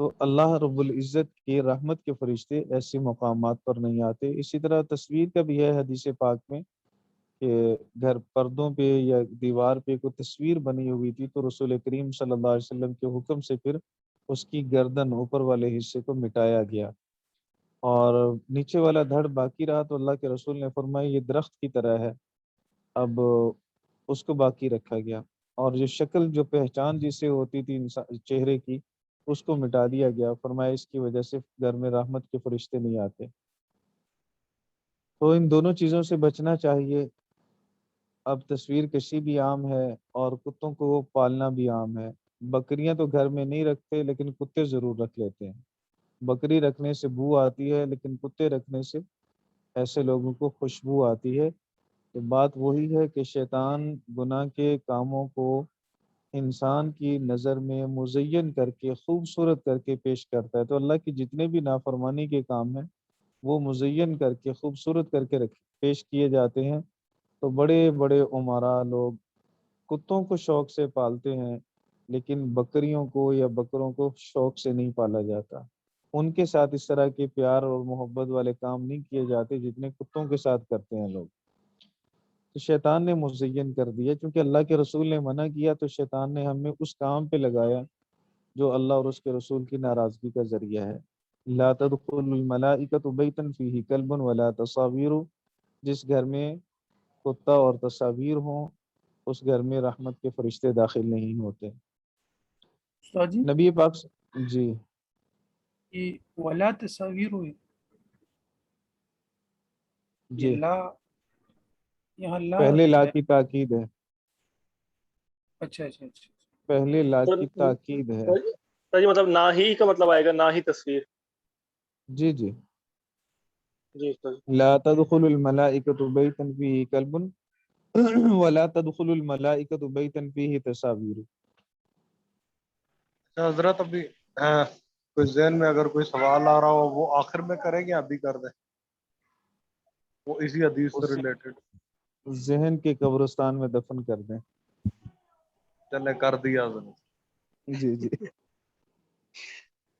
تو اللہ رب العزت کی رحمت کے فرشتے ایسے مقامات پر نہیں آتے۔ اسی طرح تصویر کا بھی ہے حدیث پاک میں کہ گھر پردوں پہ یا دیوار پہ کوئی تصویر بنی ہوئی تھی تو رسول کریم صلی اللہ علیہ وسلم کے حکم سے پھر اس کی گردن اوپر والے حصے کو مٹایا گیا اور نیچے والا دھڑ باقی رہا، تو اللہ کے رسول نے فرمایا یہ درخت کی طرح ہے، اب اس کو باقی رکھا گیا، اور جو شکل جو پہچان جسے ہوتی تھی چہرے کی اس کو مٹا دیا گیا، فرمایا اس کی وجہ سے گھر میں رحمت کے فرشتے نہیں آتے۔ تو ان دونوں چیزوں سے بچنا چاہیے۔ اب تصویر کشی بھی عام ہے اور کتوں کو پالنا بھی عام ہے۔ بکریاں تو گھر میں نہیں رکھتے لیکن کتے ضرور رکھ لیتے ہیں۔ بکری رکھنے سے بو آتی ہے لیکن کتے رکھنے سے ایسے لوگوں کو خوشبو آتی ہے۔ تو بات وہی ہے کہ شیطان گناہ کے کاموں کو انسان کی نظر میں مزین کر کے خوبصورت کر کے پیش کرتا ہے۔ تو اللہ کی جتنے بھی نافرمانی کے کام ہیں وہ مزین کر کے خوبصورت کر کے پیش کیے جاتے ہیں۔ تو بڑے بڑے عمرا لوگ کتوں کو شوق سے پالتے ہیں لیکن بکریوں کو یا بکروں کو شوق سے نہیں پالا جاتا، ان کے ساتھ اس طرح کے پیار اور محبت والے کام نہیں کیے جاتے جتنے کتوں کے ساتھ کرتے ہیں لوگ۔ تو شیطان نے مزین کر دیا، کیونکہ اللہ کے رسول نے منع کیا تو شیطان نے ہمیں اس کام پہ لگایا جو اللہ اور اس کے رسول کی ناراضگی کا ذریعہ ہے۔ لا تدخل الملائکۃ بیتا فیہ کلب ولا تصاویر، جس گھر میں کتا اور تصاویر ہوں اس گھر میں رحمت کے فرشتے داخل نہیں ہوتے۔ استاد جی نبی پاک جی یہ ولا تصاویر ہوئی، جی یہ لا یہاں لا پہلے جو لا ہے، کی تاکید ہے، اچھا اچھا اچھا، پہلے لا کی تاکید ہے۔ جی مطلب نہ ہی کا مطلب آئے گا، نہ ہی تصویر۔ جی جی جی لا تدخل الملائکۃ بیتا فیہ کلب ولا تدخل الملائکۃ بیتا فیہ تصاویر۔ حضرت ابھی کوئی ذہن میں اگر کوئی سوال آ رہا ہو وہ آخر میں کریں گے، ابھی کر دیں، وہ اسی حدیث سے ریلیٹڈ۔ ذہن کے قبرستان میں دفن کر دیں۔ چلے کر دیا حضرت۔ جی جی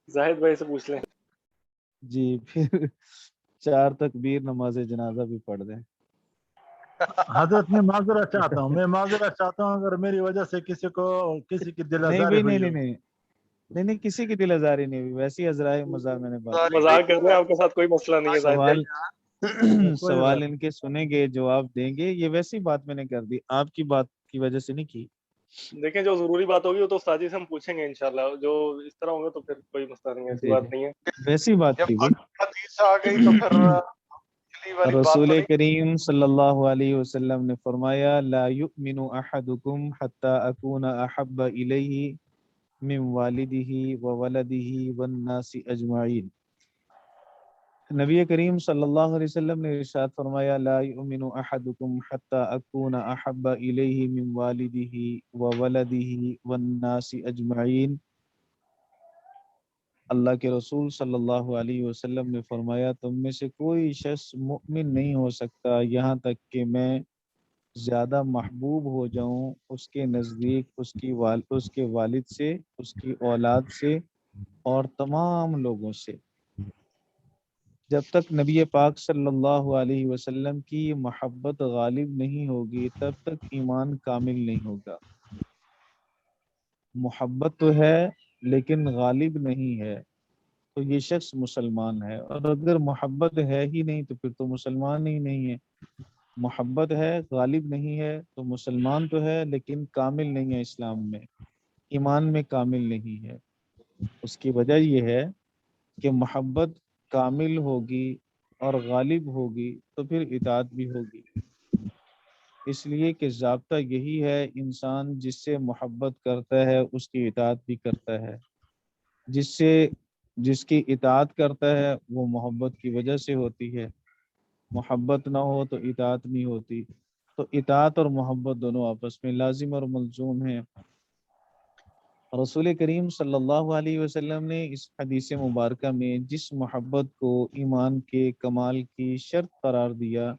زاہد بھائی سے پوچھ لیں۔ جی پھر 4 تکبیر نماز جنازہ بھی پڑھ دیں۔ حضرت میں معذرت چاہتا ہوں، اگر میری وجہ سے کسی کی دل نہیں آزاری بھائی، ہوئی نہیں ہو۔ نہیں نہیں نہیں کسی کی دل آزاری نہیں ہوئی، ویسی عذرائے مزاح میں نے بات مذاق کر رہے ہیں، آپ کے ساتھ کوئی مسئلہ نہیں ہے زاہد بھائی۔ سوال ان کے سنیں گے، جواب دیں گے، یہ ویسی بات میں نے کر دی، آپ کی بات کی وجہ سے نہیں کی۔ دیکھیں جو ضروری بات ہوگی وہ تو استاد جی سے ہم پوچھیں گے انشاءاللہ، جو اس طرح ہوں گے تو پھر کوئی مسئلہ نہیں ہے، ایسی جی بات جی نہیں ہے۔ ویسی بات جب کی بھی۔ حدیث آ گئی تو پھر پچھلی والی بات رسول تو نہیں۔ کریم صلی اللہ علیہ وسلم نے فرمایا لا یؤمن احدکم حتی اکون احب الیہ من والدہ وولدہ والناس اجمعین۔ نبی کریم صلی اللہ علیہ وسلم نے ارشاد فرمایا لا یؤمن احدکم حتی اکون احب الیہ من والدہ وولدہ والناس اجمعین۔ اللہ کے رسول صلی اللہ علیہ وسلم نے فرمایا تم میں سے کوئی شخص مؤمن نہیں ہو سکتا یہاں تک کہ میں زیادہ محبوب ہو جاؤں اس کے نزدیک اس کے والد سے، اس کی اولاد سے اور تمام لوگوں سے۔ جب تک نبی پاک صلی اللہ علیہ وسلم کی محبت غالب نہیں ہوگی تب تک ایمان کامل نہیں ہوگا۔ محبت تو ہے لیکن غالب نہیں ہے تو یہ شخص مسلمان ہے، اور اگر محبت ہے ہی نہیں تو پھر تو مسلمان ہی نہیں ہے۔ محبت ہے غالب نہیں ہے تو مسلمان تو ہے لیکن کامل نہیں ہے، اسلام میں ایمان میں کامل نہیں ہے۔ اس کی وجہ یہ ہے کہ محبت کامل ہوگی اور غالب ہوگی تو پھر اطاعت بھی ہوگی، اس لیے کہ ضابطہ یہی ہے انسان جس سے محبت کرتا ہے اس کی اطاعت بھی کرتا ہے، جس کی اطاعت کرتا ہے وہ محبت کی وجہ سے ہوتی ہے، محبت نہ ہو تو اطاعت نہیں ہوتی۔ تو اطاعت اور محبت دونوں آپس میں لازم اور ملزوم ہیں۔ رسول کریم صلی اللہ علیہ وسلم نے اس حدیث مبارکہ میں جس محبت کو ایمان کے کمال کی شرط قرار دیا،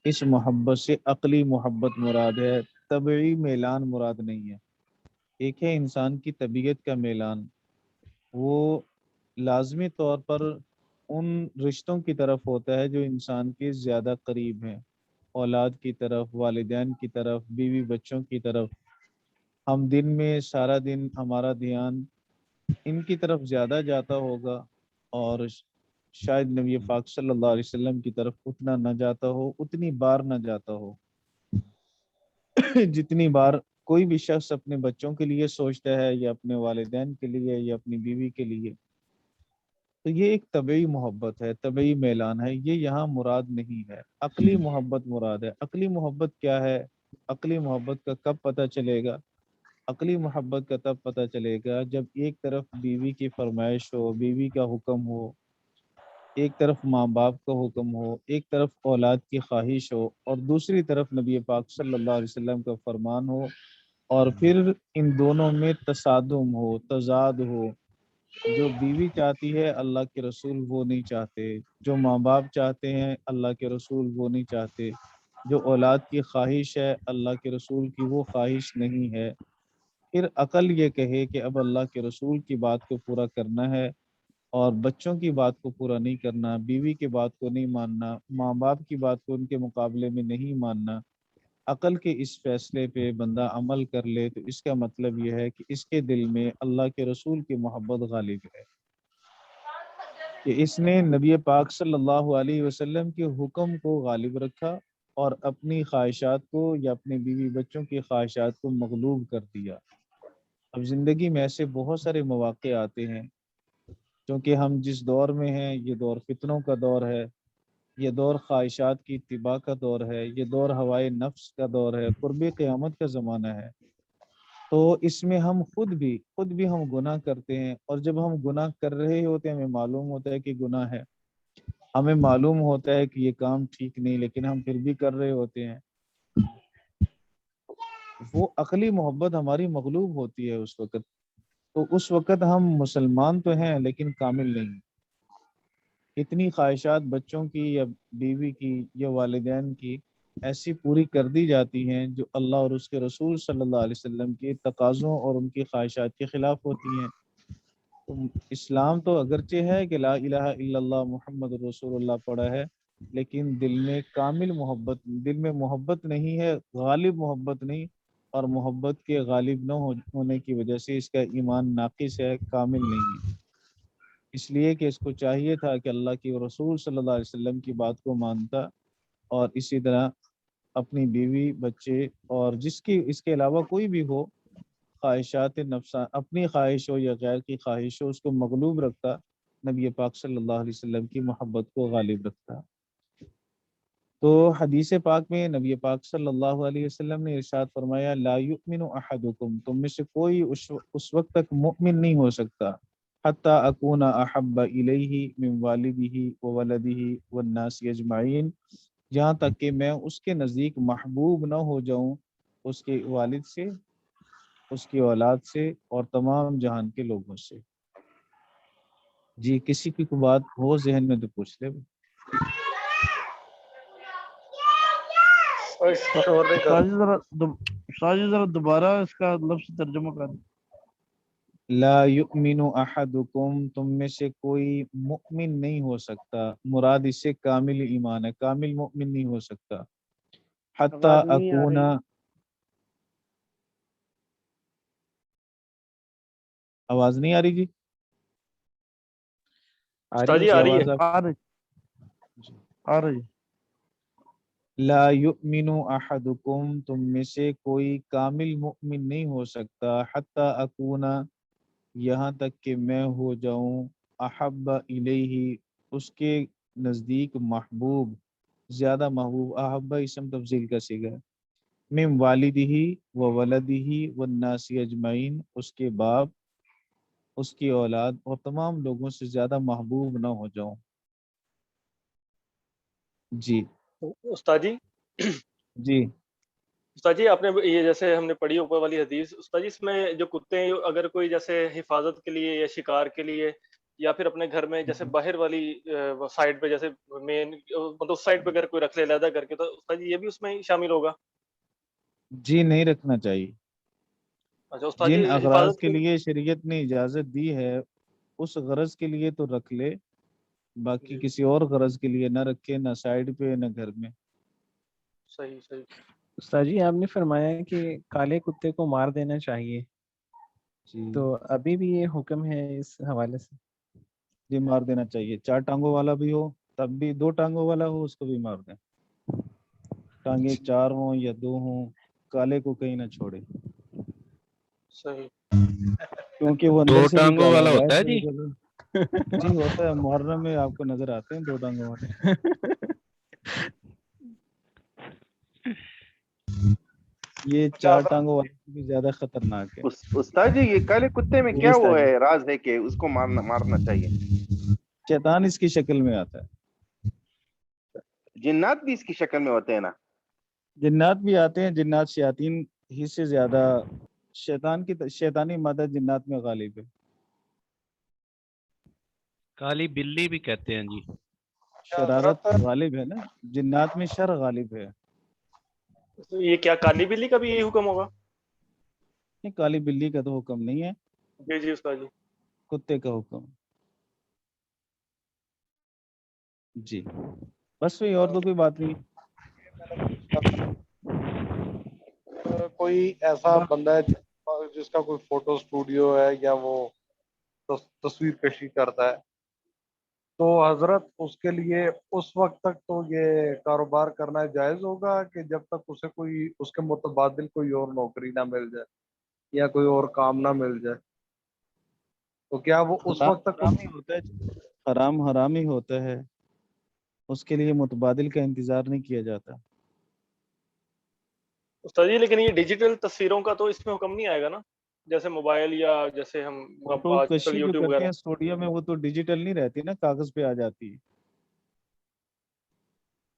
اس محبت سے عقلی محبت مراد ہے، طبعی میلان مراد نہیں ہے۔ ایک ہے انسان کی طبیعت کا میلان، وہ لازمی طور پر ان رشتوں کی طرف ہوتا ہے جو انسان کے زیادہ قریب ہیں، اولاد کی طرف، والدین کی طرف، بیوی بچوں کی طرف۔ ہم دن میں سارا دن ہمارا دھیان ان کی طرف زیادہ جاتا ہوگا، اور شاید نبی پاک صلی اللہ علیہ وسلم کی طرف اتنا نہ جاتا ہو، اتنی بار نہ جاتا ہو جتنی بار کوئی بھی شخص اپنے بچوں کے لیے سوچتا ہے، یا اپنے والدین کے لیے، یا اپنی بیوی کے لیے۔ تو یہ ایک طبعی محبت ہے، طبعی میلان ہے، یہ یہاں مراد نہیں ہے، عقلی محبت مراد ہے۔ عقلی محبت کیا ہے؟ عقلی محبت کا کب پتہ چلے گا؟ عقلی محبت کا تب پتہ چلے گا جب ایک طرف بیوی کی فرمائش ہو، بیوی کا حکم ہو، ایک طرف ماں باپ کا حکم ہو، ایک طرف اولاد کی خواہش ہو، اور دوسری طرف نبی پاک صلی اللہ علیہ وسلم کا فرمان ہو، اور پھر ان دونوں میں تصادم ہو، تضاد ہو۔ جو بیوی چاہتی ہے اللہ کے رسول وہ نہیں چاہتے، جو ماں باپ چاہتے ہیں اللہ کے رسول وہ نہیں چاہتے، جو اولاد کی خواہش ہے اللہ کے رسول کی وہ خواہش نہیں ہے۔ پھر عقل یہ کہے کہ اب اللہ کے رسول کی بات کو پورا کرنا ہے، اور بچوں کی بات کو پورا نہیں کرنا، بیوی کی بات کو نہیں ماننا، ماں باپ کی بات کو ان کے مقابلے میں نہیں ماننا۔ عقل کے اس فیصلے پہ بندہ عمل کر لے تو اس کا مطلب یہ ہے کہ اس کے دل میں اللہ کے رسول کی محبت غالب ہے، کہ اس نے نبی پاک صلی اللہ علیہ وسلم کے حکم کو غالب رکھا، اور اپنی خواہشات کو یا اپنے بیوی بچوں کی خواہشات کو مغلوب کر دیا۔ اب زندگی میں ایسے بہت سارے مواقع آتے ہیں، کیونکہ ہم جس دور میں ہیں یہ دور فتنوں کا دور ہے، یہ دور خواہشات کی اتباع کا دور ہے، یہ دور ہوائے نفس کا دور ہے، قرب قیامت کا زمانہ ہے۔ تو اس میں ہم خود بھی ہم گناہ کرتے ہیں، اور جب ہم گناہ کر رہے ہوتے ہیں ہمیں معلوم ہوتا ہے کہ گناہ ہے، ہمیں معلوم ہوتا ہے کہ یہ کام ٹھیک نہیں، لیکن ہم پھر بھی کر رہے ہوتے ہیں۔ وہ عقلی محبت ہماری مغلوب ہوتی ہے اس وقت، تو اس وقت ہم مسلمان تو ہیں لیکن کامل نہیں۔ اتنی خواہشات بچوں کی یا بیوی کی یا والدین کی ایسی پوری کر دی جاتی ہیں جو اللہ اور اس کے رسول صلی اللہ علیہ وسلم کے تقاضوں اور ان کی خواہشات کے خلاف ہوتی ہیں۔ تو اسلام تو اگرچہ ہے کہ لا الہ الا اللہ محمد رسول اللہ پڑھا ہے، لیکن دل میں کامل محبت، دل میں محبت نہیں ہے، غالب محبت نہیں، اور محبت کے غالب نہ ہونے کی وجہ سے اس کا ایمان ناقص ہے، کامل نہیں ہے۔ اس لیے کہ اس کو چاہیے تھا کہ اللہ کی رسول صلی اللہ علیہ وسلم کی بات کو مانتا، اور اسی طرح اپنی بیوی بچے اور جس کی اس کے علاوہ کوئی بھی ہو، خواہشات نفسان، اپنی خواہش ہو یا غیر کی خواہش ہو، اس کو مغلوب رکھتا، نبی پاک صلی اللہ علیہ وسلم کی محبت کو غالب رکھتا۔ تو حدیث پاک میں نبی پاک صلی اللہ علیہ وسلم نے ارشاد فرمایا، لا یؤمن احدکم، تم میں سے کوئی اس وقت تک مؤمن نہیں ہو سکتا، حتی اکون احب الیہ من والدہ وولدہ والناس اجمعین، جہاں تک کہ میں اس کے نزدیک محبوب نہ ہو جاؤں اس کے والد سے، اس کی اولاد سے، اور تمام جہان کے لوگوں سے۔ جی کسی کی کوئی بات ہو ذہن میں تو پوچھ لے۔ ساجد ذرا دوبارہ اس کا لفظ ترجمہ کر دیں۔ لا یؤمن احدکم، تم میں سے کوئی مؤمن نہیں ہو سکتا، مراد اس سے کامل ایمان ہے، کامل مؤمن نہیں ہو سکتا، حتی اکون، آواز نہیں آ رہی جی؟ آ استاد رہی جی ہے آ رہی ہے؟ آواز؟ آ رہی۔ لا یؤمن احدکم، تم میں سے کوئی کامل مؤمن نہیں ہو سکتا، حتی اکون، یہاں تک کہ میں ہو جاؤں، احب الیہ، اس کے نزدیک محبوب، زیادہ محبوب، احب اسم تفضیل کا صیغہ ہے، من والدہ و ولدہ والناس اجمعین، اس کے باپ، اس کی اولاد اور تمام لوگوں سے زیادہ محبوب نہ ہو جاؤں۔ جی استاد جی جی استاد جی، آپ نے یہ جیسے ہم نے پڑھی اوپر والی حدیث، استاد جی اس میں جو کتے ہیں اگر کوئی جیسے حفاظت کے لیے یا شکار کے لیے یا پھر اپنے گھر میں جیسے باہر والی سائڈ پہ، جیسے مین مطلب اس سائڈ پہ اگر کوئی رکھ لے علیحدہ کر کے، تو استاد جی یہ بھی اس میں شامل ہوگا؟ جی نہیں رکھنا چاہیے۔ اچھا استاد جن جی اغراض حفاظت کے لیے شریعت نے اجازت دی ہے اس غرض کے لیے تو رکھ لے، باقی کسی اور غرض کے لیے نہ رکھے، نہ سائڈ پہ نہ گھر میں۔ صحیح صحیح۔ استاد جی آپ نے فرمایا ہے کہ کالے کتے کو مار دینا چاہیے، جی تو ابھی بھی یہ حکم ہے اس حوالے سے؟ جی مار دینا چاہیے، 4 ٹانگوں والا بھی ہو تب بھی، 2 ٹانگوں والا ہو اس کو بھی مار دیں، ٹانگیں 4 ہوں یا 2 ہوں، کالے کو کہیں نہ چھوڑے، صحیح۔ کیونکہ وہ 2 اندر سے بھی ٹانگوں کالا والا ہوا ہے ہوتا ہے جی؟ تو جی ہوتا ہے، محرم میں آپ کو نظر آتے ہیں 2 ٹانگوں والے۔ یہ 4 ٹانگوں والے سے بھی زیادہ خطرناک ہے۔ استاد جی یہ کالے کتے میں جی کیا وہ استاد جی، ہے راز ہے کہ اس کو مارنا چاہیے؟ شیطان اس کی شکل میں آتا ہے، جنات بھی اس کی شکل میں ہوتے ہیں نا؟ جنات بھی آتے ہیں، جنات شیاطین ہی سے زیادہ شیطان کی شیطانی مدد جنات میں غالب ہے۔ کالی بلی بھی کہتے ہیں جی۔ شرارت غالب ہے نا، جنات میں شر غالب ہے۔ یہ کیا کالی بلی کا بھی یہی حکم ہوگا؟ نہیں، کالی بلی کا تو حکم نہیں ہے، جی جی استاد جی۔ کتے کا حکم۔ جی بس وہی، اور تو کوئی بات نہیں۔ کوئی ایسا بندہ ہے جس کا کوئی فوٹو اسٹوڈیو ہے یا وہ تصویر کشی کرتا ہے، تو حضرت اس کے لیے اس وقت تک تو یہ کاروبار کرنا جائز ہوگا کہ جب تک اسے کوئی اس کے متبادل کوئی اور نوکری نہ مل جائے یا کوئی اور کام نہ مل جائے، تو کیا وہ اس حرام وقت تک حرام ہی ہوتا ہے، حرام حرام ہی ہوتا ہے، اس کے لیے متبادل کا انتظار نہیں کیا جاتا۔ استاد جی لیکن یہ ڈیجیٹل تصویروں کا تو اس میں حکم نہیں آئے گا نا، جیسے موبائل یا جیسے ہم فوٹو آج کل کشی جو یوٹیوب کرتے وغیرہ؟ ہیں اسٹوڈیو میں، وہ تو ڈیجیٹل نہیں رہتی نا، کاغذ پہ آ جاتی ہے۔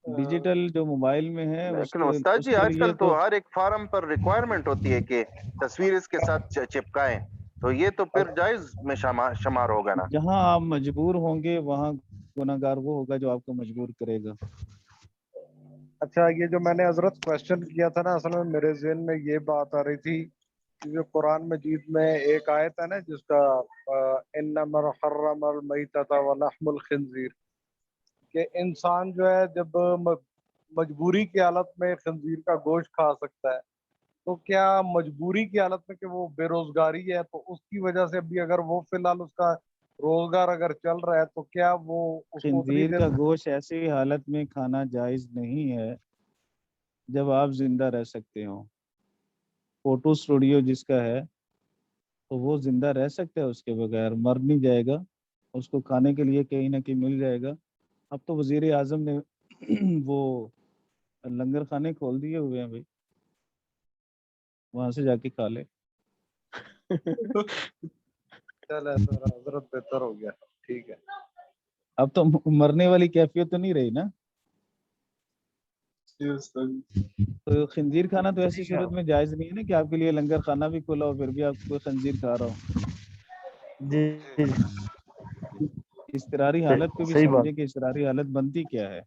ڈیجیٹل جو موبائل میں ہے لیکن استاد اس جی کے آج لیے کل تو ہر ایک فارم پر ریکوائرمنٹ ہوتی ہے کہ تصویر اس کے ساتھ چپکائیں، تو یہ تو پھر جائز میں شمار ہوگا نا؟ جہاں آپ مجبور ہوں گے وہاں گناہ گار وہ ہوگا جو آپ کو مجبور کرے گا۔ اچھا یہ جو میں نے حضرت کوشچن کیا تھا نا، اصل میں میرے ذہن میں یہ بات آ رہی تھی کہ جو قرآن مجید میں ایک آیت ہے نا جس کا انما حرم المیتۃ ولحم الخنزیر، کہ انسان جو ہے جب مجبوری کی حالت میں خنزیر کا گوشت کھا سکتا ہے، تو کیا مجبوری کی حالت میں کہ وہ بے روزگاری ہے تو اس کی وجہ سے بھی اگر وہ فی الحال اس کا روزگار اگر چل رہا ہے تو کیا وہ اس کو اتنی خنزیر دیر کا گوشت ایسی حالت میں کھانا جائز نہیں ہے جب آپ زندہ رہ سکتے ہو۔ فوٹو اسٹوڈیو جس کا ہے تو وہ زندہ رہ سکتا ہے اس کے بغیر، مر نہیں جائے گا، اس کو کھانے کے لیے کہیں نہ کہیں مل جائے گا۔ اب تو وزیر اعظم نے وہ لنگر خانے کھول دیے ہوئے ہیں بھائی، وہاں سے جا کے کھا لے۔ چل سر حضرت بہتر ہو گیا، ٹھیک ہے۔ اب تو مرنے والی کیفیت تو نہیں رہی نا، تو خنزیر کھانا تو ایسی صورت میں جائز نہیں ہے نا کہ آپ کے لیے لنگر خانہ بھی کھلا ہو پھر بھی آپ کوئی خنزیر کھا رہا ہو۔ جی اضطراری حالت کو بھی صحیح بات۔ سمجھے کہ اضطراری حالت بنتی کیا ہے۔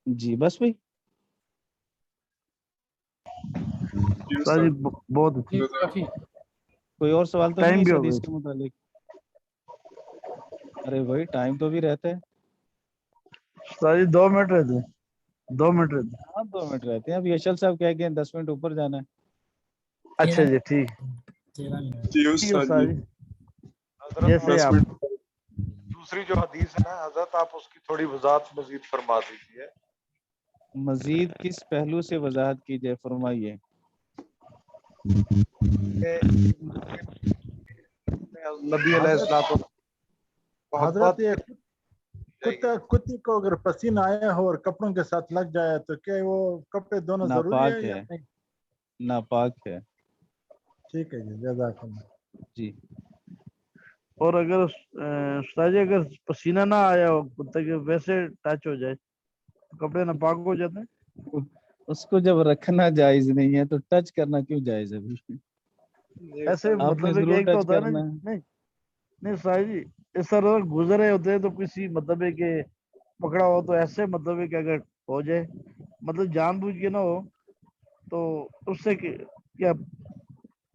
جی بس بھائی، استاد جی بہت جی کافی کوئی اور سوال تو نہیں ہے ٹائم اس بھی ہو حدیث گیا۔ کے متعلق؟ ارے بھائی ٹائم تو بھی رہتا ہے۔ استاد جی 2 منٹ رہتے، 2 منٹ رہتے۔ ہاں 2 منٹ رہتے ہیں، اب یشل صاحب کہہ گئے 10 منٹ اوپر جانا ہے۔ اچھا جی ٹھیک جی استاد جی، حضرت جیسے آپ دوسری جو حدیث ہے نا حضرت، آپ اس کی تھوڑی وضاحت مزید فرما دیجیے۔ مزید کس پہلو سے وضاحت کیجیے، فرمائیے۔ نبی علیہ السلام حضرت یہ کتے کو اگر پسینہ آیا ہو اور کپڑوں کے ساتھ لگ جائے تو کیا وہ کپڑے دونوں ضروری ہے ناپاک یا ہے، نہیں؟ ناپاک ہے۔ ٹھیک ہے جی، جزاک اللہ۔ جی اور اگر استاد جی اگر پسینہ نہ آیا ہو کتے کے، ویسے ٹچ ہو جائے تو کپڑے ناپاک ہو جاتے ہیں؟ اس کو جب رکھنا جائز نہیں ہے تو ٹچ کرنا کیوں جائز ہے؟ ایسے آپ نے مطلب ہے کہ ضرور ایک تو ٹچ ہوتا ہے نا کرنا جی، ہے۔ نہیں نہیں استاد جی، اس طرح گزرے ہوتے ہیں تو کسی مطلب ہے کہ پکڑا ہو تو ایسے مطلب ہے کہ اگر ہو جائے، مطلب جان بوجھ کے نہ ہو تو اس سے کیا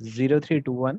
0321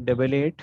88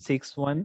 61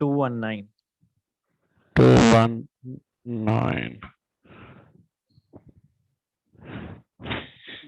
219। 219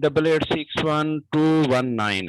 8861 219।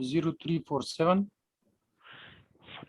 0347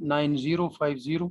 9050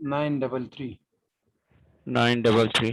933। 933।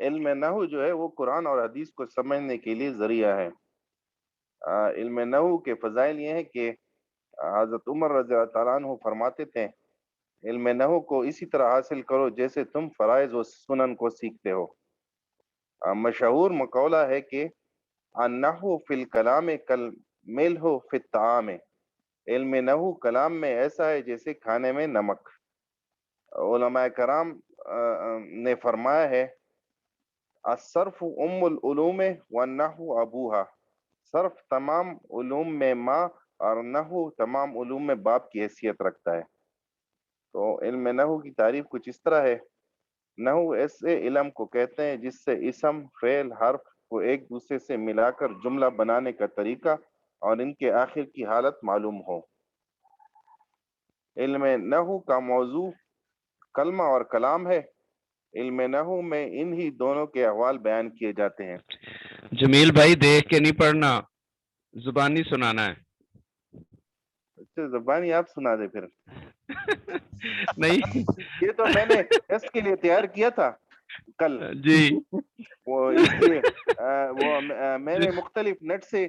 علم نحو جو ہے وہ قرآن اور حدیث کو سمجھنے کے لیے ذریعہ ہے۔ علم نحو کے فضائل یہ ہیں کہ حضرت عمر رضی اللہ تعالیٰ عنہ فرماتے تھے علم نحو کو اسی طرح حاصل کرو جیسے تم فرائض و سنن کو سیکھتے ہو۔ مشہور مقولہ ہے کہ النحو فی الکلام کالملح فی الطعام، علم نحو کلام میں ایسا ہے جیسے کھانے میں نمک۔ علماء کرام نے فرمایا ہے الصرف ام العلوم والنحو ابوہا، صرف تمام علوم میں ماں اور نحو تمام علوم میں باپ کی حیثیت رکھتا ہے۔ تو علم نحو کی تعریف کچھ اس طرح ہے، نحو ایسے علم کو کہتے ہیں جس سے اسم، فعل، حرف کو ایک دوسرے سے ملا کر جملہ بنانے کا طریقہ اور ان کے آخر کی حالت معلوم ہو۔ علم نحو کا موضوع کلمہ اور کلام ہے۔ علم نحو میں انہی دونوں کے احوال بیان کیے جاتے ہیں۔ جمیل بھائی دیکھ کے نہیں پڑھنا، زبانی سنانا ہے۔ اچھا زبانی آپ سنا دے پھر۔ نہیں یہ تو میں نے ٹیسٹ کے لیے تیار کیا تھا کل جی، وہ اس لیے وہ میں نے مختلف نیٹ سے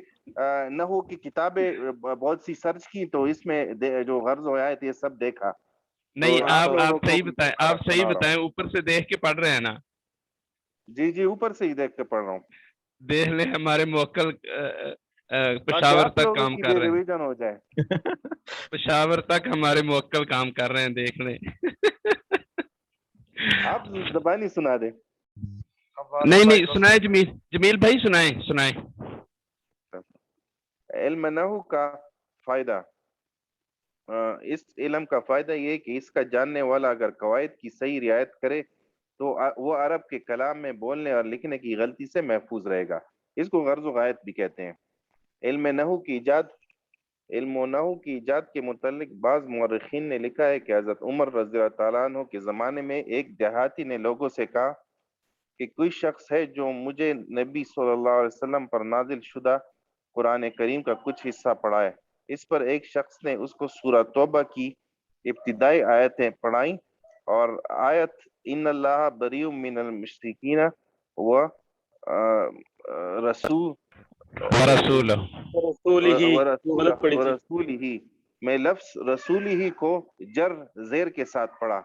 نحو کی کتابیں بہت سی سرچ کی تو اس میں جو غرض و آیت یہ سب دیکھا۔ نہیں تو آپ لوگوں کو صحیح بتائیں، آپ صحیح سنا رہا بتائیں، اوپر سے دیکھ کے پڑھ رہے ہیں نا؟ جی جی اوپر سے ہی دیکھ کے پڑھ رہا ہوں۔ دیکھ لیں ہمارے موکل تاکہ پشاور آپ تک لوگوں کام کی کر بھی رہے ہیں، ریویژن ہو جائے۔ پشاور تک ہمارے موکل کام کر رہے ہیں، دیکھ لیں۔ آپ زبانی سنا دیں۔ نہیں نہیں سنائیں جمیل بھائی، سنائیں۔ علم نحو کا فائدہ، اس علم کا فائدہ یہ ہے کہ اس کا جاننے والا اگر قواعد کی صحیح رعایت کرے تو وہ عرب کے کلام میں بولنے اور لکھنے کی غلطی سے محفوظ رہے گا۔ اس کو غرض و غایت بھی کہتے ہیں۔ علم نحو کی ایجاد کے متعلق بعض مورخین نے لکھا ہے کہ حضرت عمر رضی اللہ تعالیٰ عنہ کے زمانے میں ایک دیہاتی نے لوگوں سے کہا کہ کوئی شخص ہے جو مجھے نبی صلی اللہ علیہ وسلم پر نازل شدہ قرآن کریم کا کچھ حصہ پڑھائے۔ اس پر ایک شخص نے اس کو سورہ توبہ کی ابتدائی آیتیں پڑھائیں اور آیت ان اللہ بریء من المشرکین و رسول ہی میں لفظ رسول ہی کو جر زیر کے ساتھ پڑھا،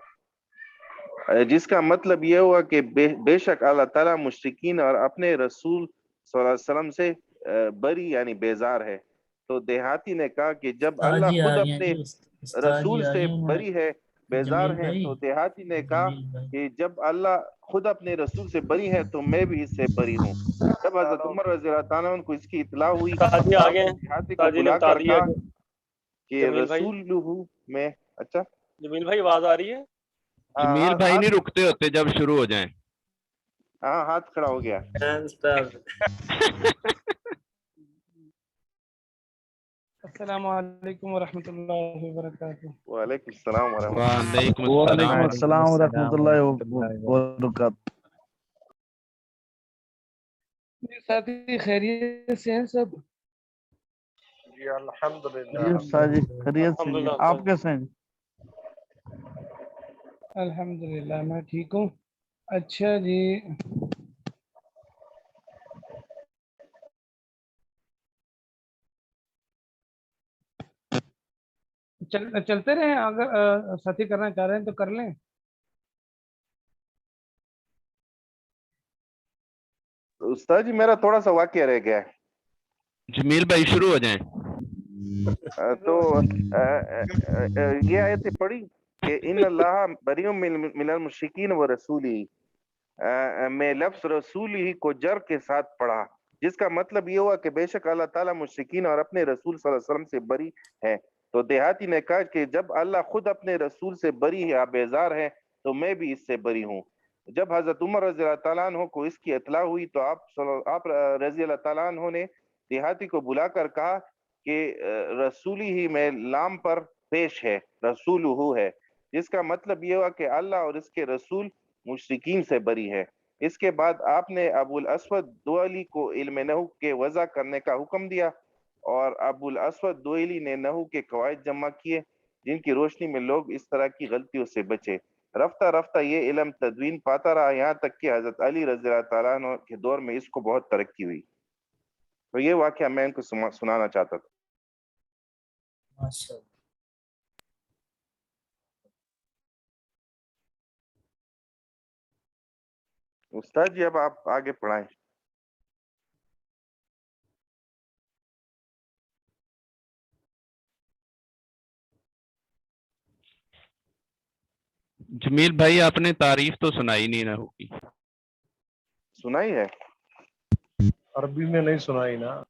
جس کا مطلب یہ ہوا کہ بے شک اللہ تعالیٰ مشرکین اور اپنے رسول صلی اللہ علیہ وسلم سے بری یعنی بیزار ہے۔ تو دیہاتی نے کہا کہ جب اللہ خود اپنے رسول سے بری ہے، بیزار ہے، تو دیہاتی نے کہا کہ جب اللہ خود اپنے رسول سے بری ہے تو میں بھی اس سے بری ہوں۔ جب حضرت عمر رضی اللہ تعالیٰ عنہ کو اس کی اطلاع ہوئی دیہاتی کو بلا کر کہا کہ رسول میں اچھا جمیل بھائی آواز آ رہی ہے؟ جمیل بھائی نہیں رکتے ہوتے جب شروع ہو جائیں۔ ہاں ہاتھ کھڑا ہو گیا۔ السلام علیکم ورحمۃ اللہ وبرکاتہ۔ وعلیکم السلام وعلیکم السلام ورحمۃ اللہ وبرکاتہ۔ ساتھی خیریت سے ہیں سب؟ جی الحمدللہ۔ جی استاد جی خیریت سے ہیں، آپ کیسے ہیں؟ الحمدللہ میں ٹھیک ہوں۔ اچھا جی چلتے رہیں، اگر ساتھی کرنا چاہ رہے ہیں تو کر لیں۔ استاد جی میرا تھوڑا سا واقعہ رہ گیا ہے۔ جمیل بھائی شروع ہو جائیں۔ تو یہ آیتیں پڑھی کہ ان اللہ بریء من المشرکین و رسولی، میں لفظ رسول ہی کو جر کے ساتھ پڑھا، جس کا مطلب یہ ہوا کہ بے شک اللہ تعالیٰ مشرکین اور اپنے رسول صلی اللہ علیہ وسلم سے بری ہے۔ تو دیہاتی نے کہا کہ جب اللہ خود اپنے رسول سے بری ہے، بیزار ہے، تو میں بھی اس سے بری ہوں۔ جب حضرت عمر رضی اللہ تعالیٰ عنہ کو اس کی اطلاع ہوئی تو آپ رضی اللہ تعالیٰ عنہ نے دیہاتی کو بلا کر کہا کہ رسولی ہی میں لام پر پیش ہے، رسول ہو ہے، جس کا مطلب یہ ہوا کہ اللہ اور اس کے رسول مشرکین سے بری ہے۔ اس کے بعد آپ نے ابو الاسود دوئلی کو علم نحو کے وضع کرنے کا حکم دیا اور ابو الاسود دوئلی نے نحو کے قواعد جمع کیے جن کی روشنی میں لوگ اس طرح کی غلطیوں سے بچے۔ رفتہ رفتہ یہ علم تدوین پاتا رہا یہاں تک کہ حضرت علی رضی اللہ تعالیٰ عنہ کے دور میں اس کو بہت ترقی ہوئی. تو یہ واقعہ میں ان کو سنانا چاہتا تھا. استاد جی اب آپ آگے پڑھائیں. جمیل بھائی آپ نے تعریف تو سنائی نہیں نہ ہوگی. سنائی ہے؟ عربی میں نہیں سنائی نا.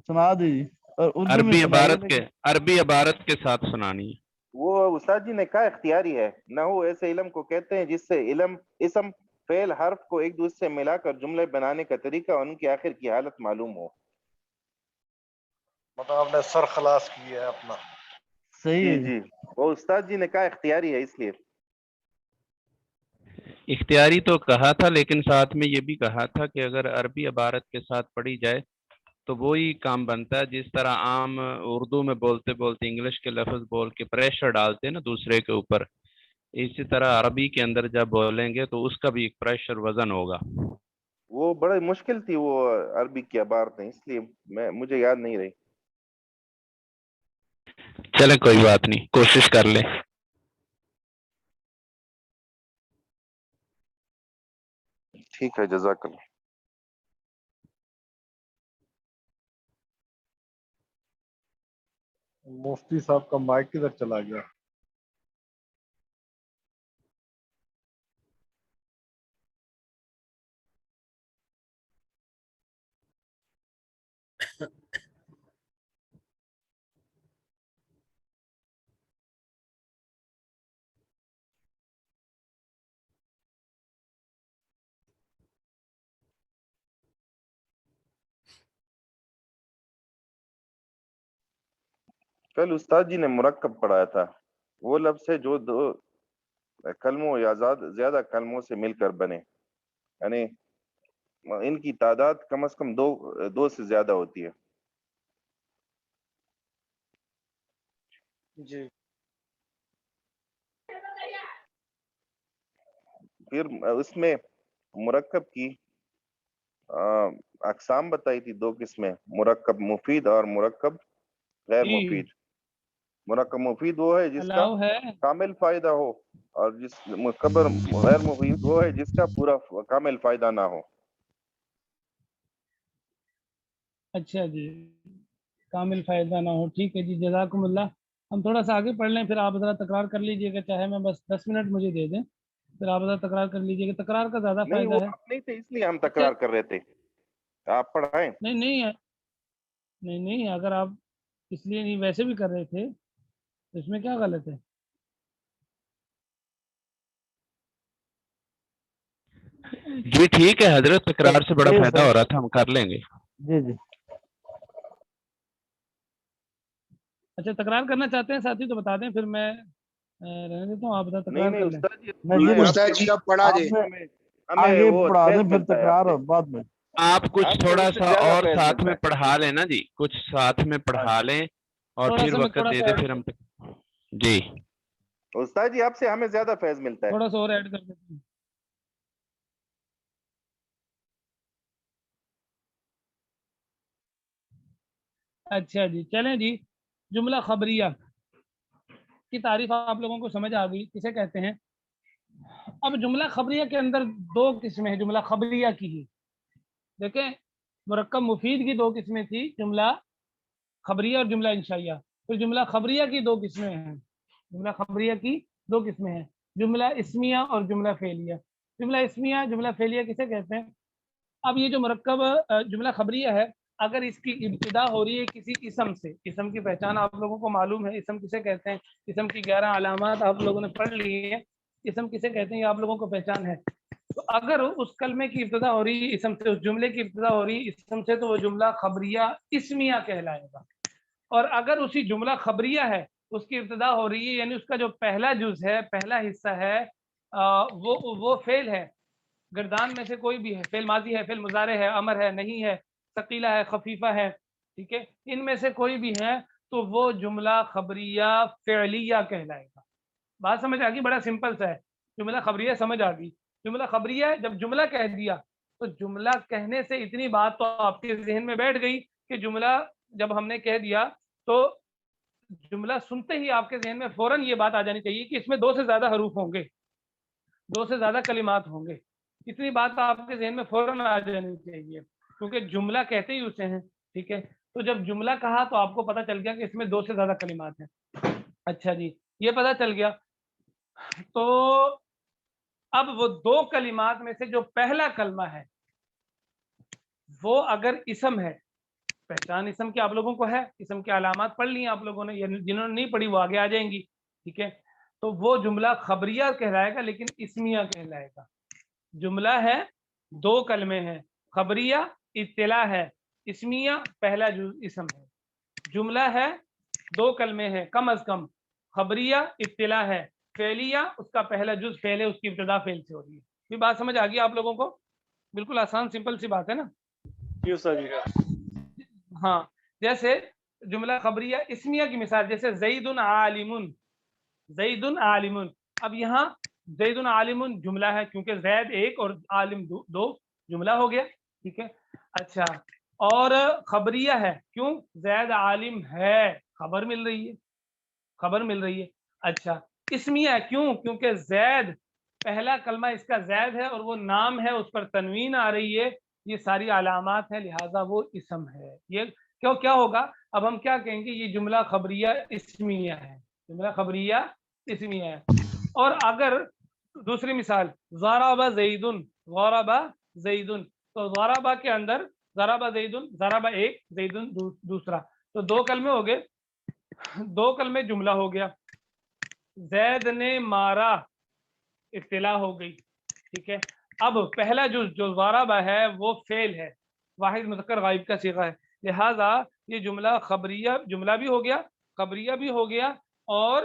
سنا دیجیے اور اردو میں عربی سنائیے. عبارت کے ساتھ سنانی ہے. وہ استاد جی نے کہا اختیاری ہے. نحو ایسے علم کو کہتے ہیں جس سے علم اسم فعل حرف کو ایک دوسرے سے ملا کر جملے بنانے کا طریقہ اور ان کی آخر کی حالت معلوم ہو. مطلب آپ نے سر خلاص کیا ہے اپنا. صحیح ہے جی وہ استاد جی نے کہا اختیاری ہے اس لیے. اختیاری تو کہا تھا لیکن ساتھ میں یہ بھی کہا تھا کہ اگر عربی عبارت کے ساتھ پڑھی جائے تو وہی کام بنتا ہے جس طرح عام اردو میں بولتے بولتے انگلش کے لفظ بول کے پریشر ڈالتے ہیں نا دوسرے کے اوپر، اسی طرح عربی کے اندر جب بولیں گے تو اس کا بھی ایک پریشر وزن ہوگا. وہ بڑی مشکل تھی وہ عربی کی عبارتیں، اس لیے مجھے یاد نہیں رہی. چلیں کوئی بات نہیں، کوشش کر لیں. ٹھیک ہے جزاک اللہ. مفتی صاحب کا مائک کدھر چلا گیا؟ کل استاد جی نے مرکب پڑھایا تھا. وہ لفظ ہے جو دو کلموں یا زیادہ کلموں سے مل کر بنے، یعنی ان کی تعداد کم از کم دو سے زیادہ ہوتی ہے. جی پھر اس میں مرکب کی اقسام بتائی تھی، 2 قسمیں، مرکب مفید اور مرکب غیر مفید. مرکب مفید وہ ہے جس کا کامل فائدہ ہو اور جس مرکب غیر مفید وہ ہے جس کا پورا کامل فائدہ نہ ہو. اچھا جی، کامل فائدہ نہ ہو. ٹھیک ہے جی، جزاکم اللہ. ہم تھوڑا سا آگے پڑھ لیں، پھر آپ ذرا تکرار کر لیجئے گا. چاہے میں بس 10 منٹ مجھے دے دیں، پھر آپ ذرا تکرار کر لیجئے گا. تکرار کا زیادہ نہیں وہ فائدہ ہے. آپ نہیں تھے اس لیے ہم تکرار کر رہے تھے. آپ پڑھائیں. نہیں اگر آپ اس لیے نہیں ویسے بھی کر رہے تھے تو اس میں کیا غلط ہے؟ جی ٹھیک ہے حضرت، تکرار سے بڑا فائدہ ہو رہا تھا، ہم کر لیں گے. جی اچھا تکرار کرنا چاہتے ہیں ساتھی تو بتا دیں، پھر میں رہنے دیتا ہوں. آپ ذرا نہیں تکرار کر لیں. استاد جی اب پڑھا دیں. آگے پڑھا دیں پھر تکرار اور بعد میں آپ کچھ تھوڑا سا اور ساتھ میں پڑھا لیں نا جی، کچھ ساتھ میں پڑھا لیں اور پھر وقت دے دیں پھر ہم. جی استاد جی آپ سے ہمیں زیادہ فیض ملتا ہے. تھوڑا سا اور ایڈ کر دیتے ہیں. اچھا جی چلیں جی. جملہ خبریہ کی تعریف آپ لوگوں کو سمجھ آ گئی کسے کہتے ہیں. اب جملہ خبریہ کے اندر 2 قسمیں ہیں جملہ خبریہ کی ہی. دیکھیں مرکب مفید کی 2 قسمیں تھی، جملہ خبریہ اور جملہ انشائیہ. پھر جملہ خبریہ کی 2 قسمیں ہیں. جملہ خبریہ کی 2 قسمیں ہیں، جملہ اسمیہ اور جملہ فعلیہ. جملہ اسمیہ جملہ فعلیہ کسے کہتے ہیں؟ اب یہ جو مرکب جملہ خبریہ ہے، اگر اس کی ابتدا ہو رہی ہے کسی اسم سے، اسم کی پہچان آپ لوگوں کو معلوم ہے، اسم کسے کہتے ہیں، اسم کی 11 علامات آپ لوگوں نے پڑھ لی ہیں. اسم کسے کہتے ہیں یہ آپ لوگوں کو پہچان ہے. تو اگر اس کلمے کی ابتدا ہو رہی ہے اسم سے، اس جملے کی ابتدا ہو رہی ہے اسم سے، تو وہ جملہ خبریہ اسمیہ کہلائے گا. اور اگر اسی جملہ خبریہ ہے اس کی ابتدا ہو رہی ہے، یعنی اس کا جو پہلا جز ہے، پہلا حصہ ہے، وہ فعل ہے، گردان میں سے کوئی بھی ہے، فعل ماضی ہے، فعل مضارع ہے، امر ہے، نہیں ہے، ثقیلہ ہے، خفیفہ ہے، ٹھیک ہے، ان میں سے کوئی بھی ہے تو وہ جملہ خبریہ فعلیہ کہلائے گا. بات سمجھ آ گئی؟ بڑا سمپل سا ہے. جملہ خبریہ سمجھ آ گئی. جملہ خبریہ جب جملہ کہہ دیا تو جملہ کہنے سے اتنی بات تو آپ کے ذہن میں بیٹھ گئی کہ جملہ جب ہم نے کہہ دیا تو جملہ سنتے ہی آپ کے ذہن میں فوراً یہ بات آ جانی چاہیے کہ اس میں 2 سے زیادہ حروف ہوں گے, 2 سے زیادہ کلمات ہوں گے. اتنی بات آپ کے ذہن میں فوراً آ جانی چاہیے کیونکہ جملہ کہتے ہی اسے ہیں. ٹھیک ہے, تو جب جملہ کہا تو آپ کو پتہ چل گیا کہ اس میں 2 سے زیادہ کلمات ہیں. اچھا جی, یہ پتہ چل گیا. تو اب وہ 2 کلمات میں سے جو پہلا کلمہ ہے وہ اگر اسم ہے, پہچان اسم کی آپ لوگوں کو ہے, اسم کی علامات پڑھ لی ہیں آپ لوگوں نے, جنہوں نے نہیں پڑھی وہ آگے آ جائیں گی. ٹھیک ہے, تو وہ جملہ خبریہ کہلائے گا لیکن اسمیہ کہلائے گا. جملہ ہے 2 کلمے ہیں, خبریہ اطلاع ہے, اسمیہ پہلا جز اسم ہے. جملہ ہے 2 کلمے ہیں کم از کم, خبریہ اطلاع ہے, فعلیہ اس کا پہلا جز فعل ہے, اس کی ابتدا فعل سے ہو رہی ہے. یہ بات سمجھ آ گئی آپ لوگوں کو؟ بالکل آسان سمپل سی بات ہے نا. جی استاد جی. ہاں, جیسے جملہ خبریہ اسمیہ کی مثال, جیسے زید عالم, زید عالم. اب یہاں زید عالم جملہ ہے کیونکہ زید 1 اور عالم 2, جملہ ہو گیا. ٹھیک ہے, اچھا, اور خبریہ ہے کیوں؟ زید عالم ہے, خبر مل رہی ہے, خبر مل رہی ہے. اچھا, اسمیہ ہے کیوں؟ کیونکہ زید پہلا کلمہ اس کا زید ہے اور وہ نام ہے, اس پر تنوین آ رہی ہے, یہ ساری علامات ہیں, لہذا وہ اسم ہے. یہ کیا ہوگا؟ اب ہم کیا کہیں گے؟ یہ جملہ خبریہ اسمیہ ہے, جملہ خبریہ اسمیہ ہے. اور اگر دوسری مثال, ضرب زید, ضرب زید, تو ضرب کے اندر ضرب زید, ضرب 1, زید دوسرا, تو 2 کلمے ہو گئے, 2 کلمے جملہ ہو گیا. زید نے مارا اطلاع ہو گئی. ٹھیک ہے, اب پہلا جو ضرب ہے وہ فعل ہے, واحد مذکر غائب کا صیغہ ہے, لہذا یہ جملہ خبریہ جملہ بھی ہو گیا, خبریہ بھی ہو گیا اور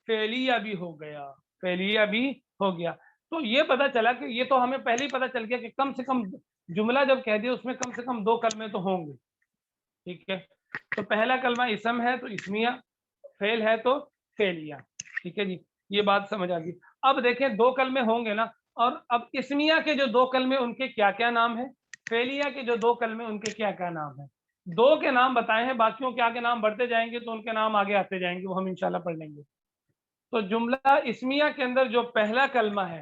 فعلیہ بھی ہو گیا, فعلیہ بھی ہو گیا. تو یہ پتہ چلا کہ یہ تو ہمیں پہلے ہی پتہ چل گیا کہ کم سے کم جملہ جب کہہ دیا اس میں کم سے کم 2 کلمے تو ہوں گے. ٹھیک ہے, تو پہلا کلمہ اسم ہے تو اسمیہ, فعل ہے تو فعلیہ. ٹھیک ہے جی, یہ بات سمجھ آ گئی. اب دیکھیں 2 کلمے ہوں گے نا, اور اب اسمیہ کے جو 2 کلمے ان کے کیا کیا نام ہیں, فعلیہ کے جو 2 کلمے ان کے کیا کیا نام ہیں. 2 کے نام بتائے ہیں, باقیوں کے آگے نام بڑھتے جائیں گے تو ان کے نام آگے آتے جائیں گے, وہ ہم انشاءاللہ پڑھ لیں گے. تو جملہ اسمیہ کے اندر جو پہلا کلمہ ہے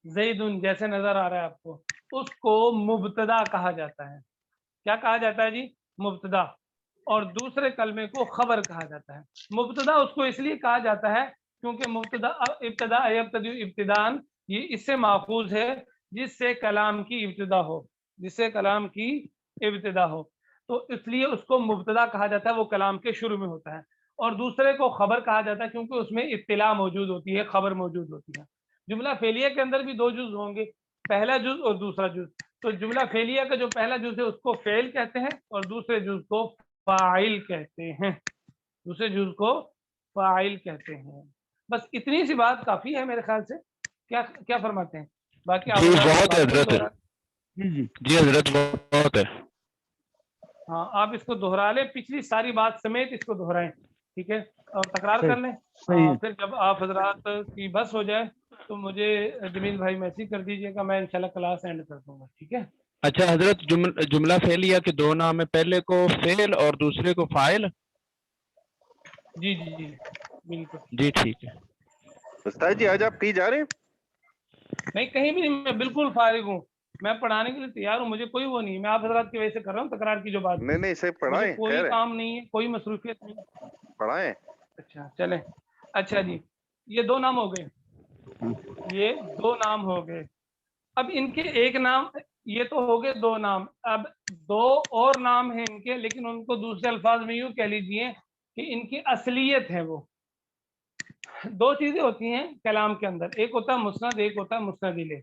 زید, جیسے نظر آ رہا ہے آپ کو, اس کو مبتدا کہا جاتا ہے. کیا کہا جاتا ہے جی؟ مبتدا. اور دوسرے کلمے کو خبر کہا جاتا ہے. مبتدا اس کو اس لیے کہا جاتا ہے کیونکہ مبتدا ابتدا یبتدئ ابتدان, یہ اس سے ماخوذ ہے جس سے کلام کی ابتدا ہو, جس سے کلام کی ابتدا ہو, تو اس لیے اس کو مبتدا کہا جاتا ہے, وہ کلام کے شروع میں ہوتا ہے. اور دوسرے کو خبر کہا جاتا ہے کیونکہ اس میں اطلاع موجود ہوتی ہے, خبر موجود ہوتی ہے. جملہ فعلیہ کے اندر بھی 2 جز ہوں گے, پہلا جز اور دوسرا جز. تو جملہ فعلیہ کا جو پہلا جز ہے اس کو فعل کہتے ہیں اور دوسرے جز کو فاعل کہتے ہیں, دوسرے جز کو فاعل کہتے ہیں. بس اتنی سی بات کافی ہے میرے خیال سے. کیا فرماتے ہیں؟ باقی جی بہت ہے حضرت, جی حضرت بہت ہے. ہاں, آپ اس کو دہرا لیں, پچھلی ساری بات سمیت اس کو دہرائیں. ٹھیک ہے, اور تکرار کر لیں. پھر جب آپ حضرات کی بس ہو جائے تو مجھے جمیل بھائی میسج کر دیجیے گا, میں انشاءاللہ کلاس اینڈ کر دوں گا. ٹھیک ہے. اچھا حضرت, جملہ فعلیہ کے 2 نام ہے, پہلے کو فعل اور دوسرے کو فاعل. جی جی جی بالکل. جی ٹھیک ہے. استاد جی آج آپ کہیں جا رہے ہیں؟ نہیں, کہیں بھی نہیں, میں بالکل فارغ ہوں, میں پڑھانے کے لیے تیار ہوں, مجھے کوئی وہ نہیں, میں آپ حضرات کی وجہ سے کر رہا ہوں تکرار کی جو بات. نہیں صحیح مجھے پڑھائیں, کوئی خیر ہے, کام نہیں ہے, کوئی مصروفیت نہیں. پڑھائیں. اچھا چلیں. اچھا جی, یہ 2 نام ہو گئے, یہ 2 نام ہو گئے. اب ان کے ایک نام, یہ تو ہو گئے 2 نام. اب 2 اور نام ہیں ان کے, لیکن ان کو دوسرے الفاظ میں یوں کہہ لیجیے کہ ان کی اصلیت ہے. وہ 2 چیزیں ہوتی ہیں کلام کے اندر, ایک ہوتا ہے مسند, ایک ہوتا ہے مسند الیہ.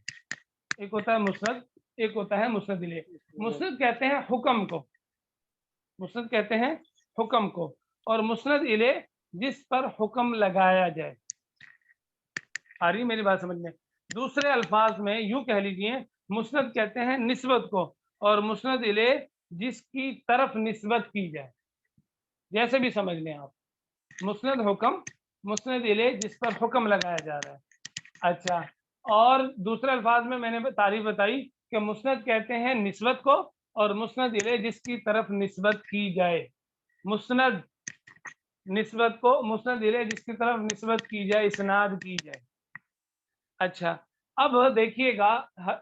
ایک ہوتا ہے مسند, ایک ہوتا ہے مسند الیہ. مسند کہتے ہیں حکم کو, مسند کہتے ہیں حکم کو, اور مسند الیہ جس پر حکم لگایا جائے. آ رہی میری بات سمجھ میں؟ دوسرے الفاظ میں یوں کہہ لیجیے, مسند کہتے ہیں نسبت کو, اور مسند الیہ جس کی طرف نسبت کی جائے. جیسے بھی سمجھ لیں آپ, مسند حکم, مسند الیہ جس پر حکم لگایا جا رہا ہے. اچھا، اور دوسرے الفاظ میں نے تعریف بتائی کہ مسند کہتے ہیں نسبت کو، اور مسند الیہ جس کی طرف نسبت کی جائے. مسند نسبت کو، مسند الیہ جس کی طرف نسبت کی جائے، اسناد کی جائے. اچھا، اب دیکھیے گا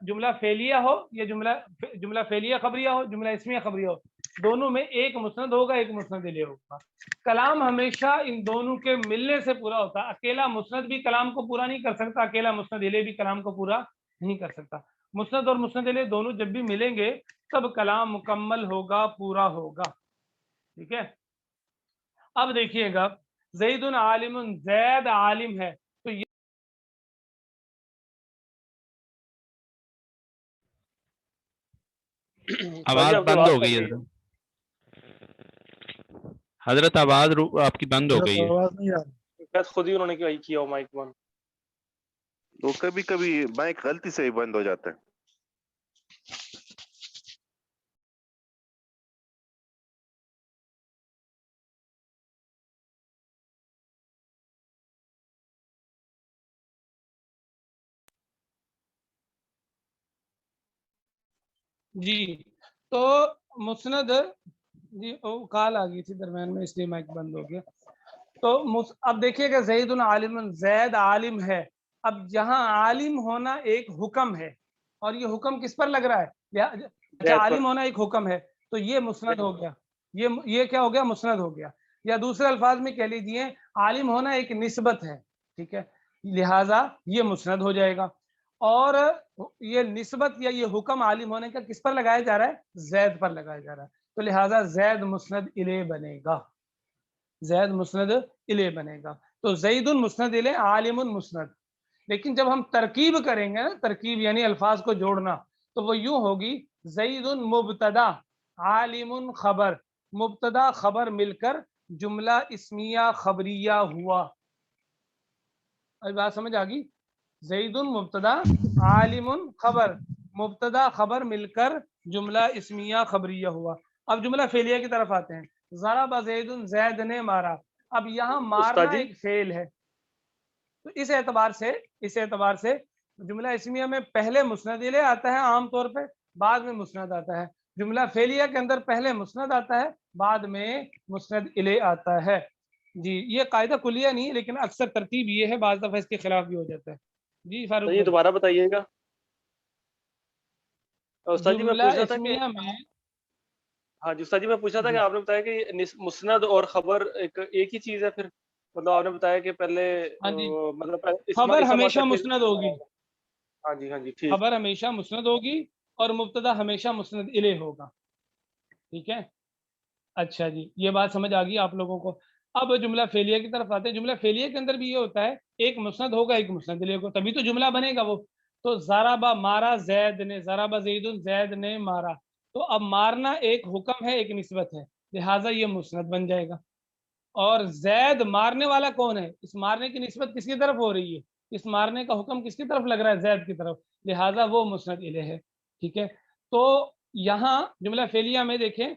جملہ فعلیہ ہو یا جملہ فعلیہ خبریہ ہو، جملہ اسمیہ خبریہ ہو، دونوں میں ایک مسند ہوگا، ایک مسند الیہ ہوگا. کلام ہمیشہ ان دونوں کے ملنے سے پورا ہوتا ہے. اکیلا مسند بھی کلام کو پورا نہیں کر سکتا، اکیلا مسند الیہ بھی کلام کو پورا نہیں کر سکتا. مسند اور مسند الیہ دونوں جب بھی ملیں گے تب کلام مکمل ہوگا، پورا ہوگا. ٹھیک ہے. اب دیکھیے گا زید عالم، زید عالم ہے، تو یہ آواز بند ہو گئی حضرت. حضرت آواز آپ کی بند ہو گئی ہے. آواز نہیں آ رہی. شاید خود ہی انہوں نے کیا ہو مائک بند. تو کبھی کبھی مائک غلطی سے ہی بند ہو جاتا ہے. جی تو مسند، جی کال آ گئی تھی درمیان میں اس لیے مائک بند ہو گیا. تو اب دیکھیے گا زید عالم، زید عالم ہے. اب جہاں عالم ہونا ایک حکم ہے، اور یہ حکم کس پر لگ رہا ہے؟ اچھا، عالم ہونا ایک حکم ہے، تو یہ مسند ہو گیا. یہ کیا ہو گیا؟ مسند ہو گیا. یا دوسرے الفاظ میں کہہ لیجئے عالم ہونا ایک نسبت ہے. ٹھیک ہے، لہٰذا یہ مسند ہو جائے گا. اور یہ نسبت یا یہ حکم عالم ہونے کا کس پر لگایا جا رہا ہے؟ زید پر لگایا جا رہا ہے. تو لہٰذا زید مسند الیہ بنے گا، زید مسند الیہ بنے گا. تو زید مسند الیہ، عالم مسند. لیکن جب ہم ترکیب کریں گے نا، ترکیب یعنی الفاظ کو جوڑنا، تو وہ یوں ہوگی زید مبتدا، عالم خبر. مبتدا خبر مل کر جملہ اسمیہ خبریہ ہوا. ابھی بات سمجھ آ گئی؟ زید مبتدا، عالم خبر، مبتدا خبر مل کر جملہ اسمیہ خبریہ ہوا. اب جملہ فعلیہ کی طرف آتے ہیں. ضرب زید، زید نے مارا. اب یہاں مارنا ایک فعل ہے، تو اس اعتبار سے جملہ اسمیہ میں پہلے مسند الیہ آتا ہے عام طور پہ، بعد میں مسند آتا ہے. جملہ فعلیہ کے اندر پہلے مسند آتا ہے، بعد میں مسند الیہ آتا ہے. جی یہ قاعدہ کلیہ نہیں ہے، لیکن اکثر ترتیب یہ ہے، بعض دفعہ اس کے خلاف بھی ہو جاتا ہے. جی فاروق یہ دوبارہ بتائیے گا استاد جی. میں جملہ پوچھ رہا تھا کہ اسمیہ میں، ہاں جی استاد جی، میں پوچھ رہا تھا کہ آپ نے بتایا کہ مسند اور خبر ایک ہی چیز ہے. پھر مطلب آپ نے بتایا کہ پہلے مطلب خبر ہمیشہ مسند ہوگی. ہاں جی ٹھیک. خبر ہمیشہ مسند ہوگی اور مبتدا ہمیشہ مسند الیہ ہوگا. ٹھیک ہے. اچھا جی، یہ بات سمجھ آ گئی آپ لوگوں کو. اب جملہ فعلیہ کی طرف آتے ہیں. جملہ فعلیہ کے اندر بھی یہ ہوتا ہے، ایک مسند ہوگا ایک مسند الیہ کو، تبھی تو جملہ بنے گا. وہ تو ضربہ مارا زید نے، ضربہ زید، زید نے مارا. تو اب مارنا ایک حکم ہے، ایک نسبت ہے، لہٰذا یہ مسند بن جائے گا. اور زید مارنے والا کون ہے؟ اس مارنے کی نسبت کس کی طرف ہو رہی ہے؟ اس مارنے کا حکم کس کی طرف لگ رہا ہے؟ زید کی طرف، لہٰذا وہ مسند الیہ ہے. ٹھیک ہے. تو یہاں جملہ فعلیہ میں دیکھیں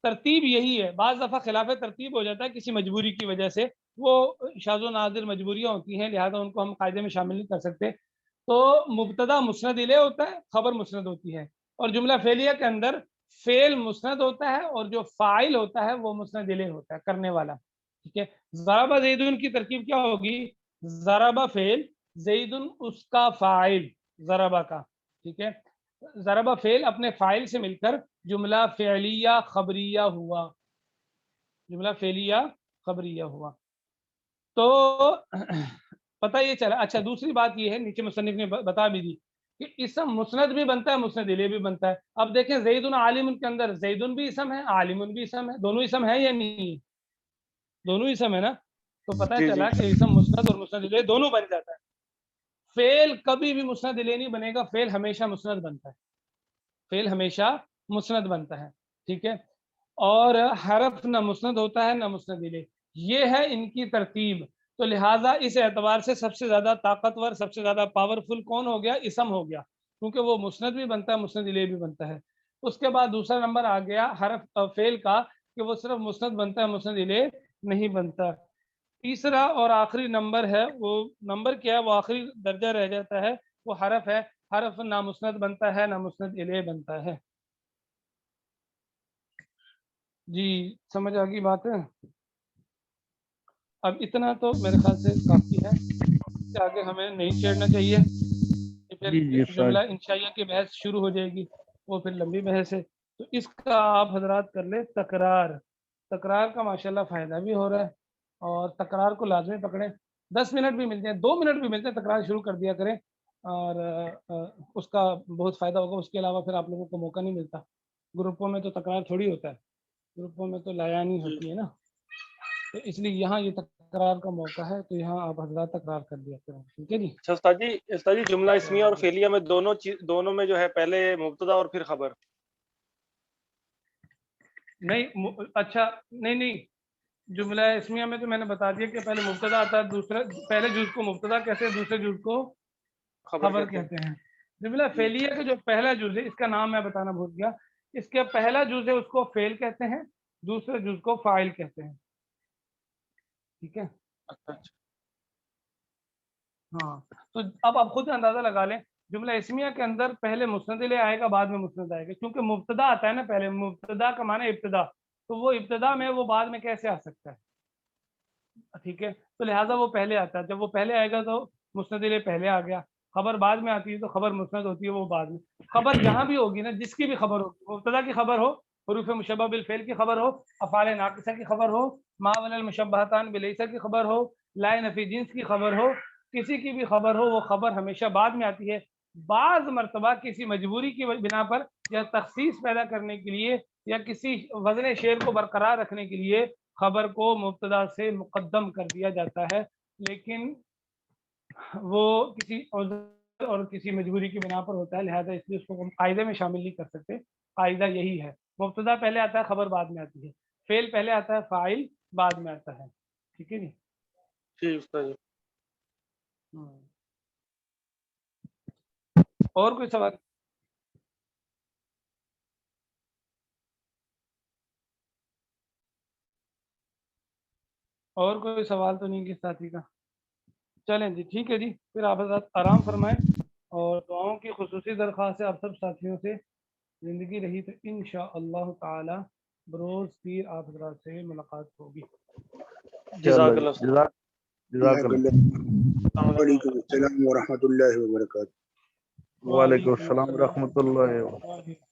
ترتیب یہی ہے. بعض دفعہ خلاف ترتیب ہو جاتا ہے کسی مجبوری کی وجہ سے، وہ شاذ و نادر مجبوریاں ہوتی ہیں، لہٰذا ان کو ہم قاعدے میں شامل نہیں کر سکتے. تو مبتدا مسند الیہ ہوتا ہے، خبر مسند ہوتی ہے. اور جملہ فعلیہ کے اندر فعل مسند ہوتا ہے اور جو فاعل ہوتا ہے وہ مسند الیہ ہوتا ہے، کرنے والا. ٹھیک ہے. ضربہ زیدن کی ترکیب کیا ہوگی؟ ضربہ فعل، زیدن اس کا فاعل، ضربہ کا. ٹھیک ہے. ضربہ فعل اپنے فاعل سے مل کر جملہ فعلیہ خبریہ ہوا، جملہ فعلیہ خبریہ ہوا. تو پتہ یہ چلا. اچھا دوسری بات یہ ہے، نیچے مصنف نے بتا بھی دی کہ اسم مسند بھی بنتا ہے، مسند الیہ بھی بنتا ہے. اب دیکھیں زیدن عالم کے اندر زیدن بھی اسم ہے، عالم بھی اسم ہے. دونوں اسم ہے یا نہیں؟ دونوں اسم ہے نا. تو پتہ چلا کہ اسم مسند اور مسند الیہ دونوں بن جاتا ہے. فعل کبھی بھی مسند الیہ نہیں بنے گا، فعل ہمیشہ مسند بنتا ہے، فعل ہمیشہ مسند بنتا ہے. ٹھیک ہے. اور حرف نہ مسند ہوتا ہے نہ مسند الیہ. یہ ہے ان کی ترتیب. تو لہٰذا اس اعتبار سے سب سے زیادہ طاقتور، سب سے زیادہ پاورفل کون ہو گیا؟ اسم ہو گیا، کیونکہ وہ مسند بھی بنتا ہے، مسند الیہ بھی بنتا ہے. اس کے بعد دوسرا نمبر آ گیا حرف فعل کا، کہ وہ صرف مسند بنتا ہے، مسند الیہ نہیں بنتا. تیسرا اور آخری نمبر ہے، وہ نمبر کیا ہے، وہ آخری درجہ رہ جاتا ہے، وہ حرف ہے، حرف نامسند بنتا ہے، نامسند الیہ بنتا ہے. جی سمجھ آ گئی بات ہے. اب اتنا تو میرے خیال سے کافی ہے، اس سے آگے ہمیں نہیں چھیڑنا چاہیے. پھر جملہ انشائیہ کی بحث شروع ہو جائے گی، وہ پھر لمبی بحث ہے. تو اس کا آپ حضرات کر لیں تکرار. تکرار کا ماشاءاللہ فائدہ بھی ہو رہا ہے، اور تکرار کو لازمی پکڑیں. 10 منٹ بھی ملتے ہیں، 2 منٹ بھی ملتے ہیں، تکرار شروع کر دیا کریں، اور اس کا بہت فائدہ ہوگا. اس کے علاوہ پھر آپ لوگوں کو موقع نہیں ملتا. گروپوں میں تو تکرار تھوڑی ہوتا ہے، گروپوں میں تو لایانی ہوتی ہے نا. تو اس لیے یہاں یہ تکرار کا موقع ہے، تو یہاں آپ حضرات تکرار کر دیا کریں. ٹھیک ہے جی. اچھا استاد جی جملہ اسمیہ اور فعلیہ میں دونوں میں جو ہے پہلے مبتدا اور پھر خبر. نہیں اچھا نہیں، جملہ اسمیہ میں تو میں نے بتا دیا کہ پہلے مبتدا آتا ہے، دوسرا پہلے جز کو مبتدا کہتے ہیں، دوسرے جز کو خبر کہتے ہیں. جملہ فعلیہ کا جو پہلا جز ہے، اس کا نام میں بتانا بھول گیا، اس کے پہلا جز ہے اس کو فعل کہتے ہیں، دوسرے جز کو فاعل کہتے ہیں. ٹھیک ہے. ہاں تو اب آپ خود اندازہ لگا لیں، جملہ اسمیہ کے اندر پہلے مسند الیہ آئے گا، بعد میں مسند آئے گا، کیونکہ مبتدا آتا ہے نا پہلے. مبتدا کا معنی ابتدا، تو وہ ابتدا میں وہ بعد میں کیسے آ سکتا ہے؟ ٹھیک ہے. تو لہٰذا وہ پہلے آتا ہے. جب وہ پہلے آئے گا تو مسند الیہ پہلے آ گیا. خبر بعد میں آتی ہے تو خبر مسند ہوتی ہے وہ بعد میں. خبر جہاں بھی ہوگی نا، جس کی بھی خبر ہوگی، مبتدا کی خبر ہو، حروف مشبہ بالفعل کی خبر ہو، افعال ناقصہ کی خبر ہو، ما ولا المشبہتان بلیسا کی خبر ہو، لا نفی جنس کی خبر ہو، کسی کی بھی خبر ہو، وہ خبر ہمیشہ بعد میں آتی ہے. بعض مرتبہ کسی مجبوری کی بنا پر، یا تخصیص پیدا کرنے کے لیے، یا کسی وزن شعر کو برقرار رکھنے کے لیے خبر کو مبتدا سے مقدم کر دیا جاتا ہے، لیکن وہ کسی عذر اور کسی مجبوری کی بنا پر ہوتا ہے، لہذا اس لیے اس کو ہم قاعدے میں شامل نہیں کر سکتے. قاعدہ یہی ہے، مبتدا پہلے آتا ہے، خبر بعد میں آتی ہے. فعل پہلے آتا ہے، فاعل بعد میں آتا ہے. ٹھیک ہے جی. جی استاد جی. اور کوئی سوال؟ اور کوئی سوال تو نہیں کس ساتھی کا؟ چلیں جی ٹھیک ہے جی. پھر آپ حضرات آرام فرمائیں، اور دعاؤں کی خصوصی درخواست ہے آپ سب ساتھیوں سے. زندگی رہی تو انشاءاللہ تعالی بروز پیر آپ حضرات سے ملاقات ہوگی. جزاک اللہ. وعلیکم السلام ورحمۃ اللہ وبرکاتہ. وعلیکم السلام ورحمۃ اللہ وبرکاتہ.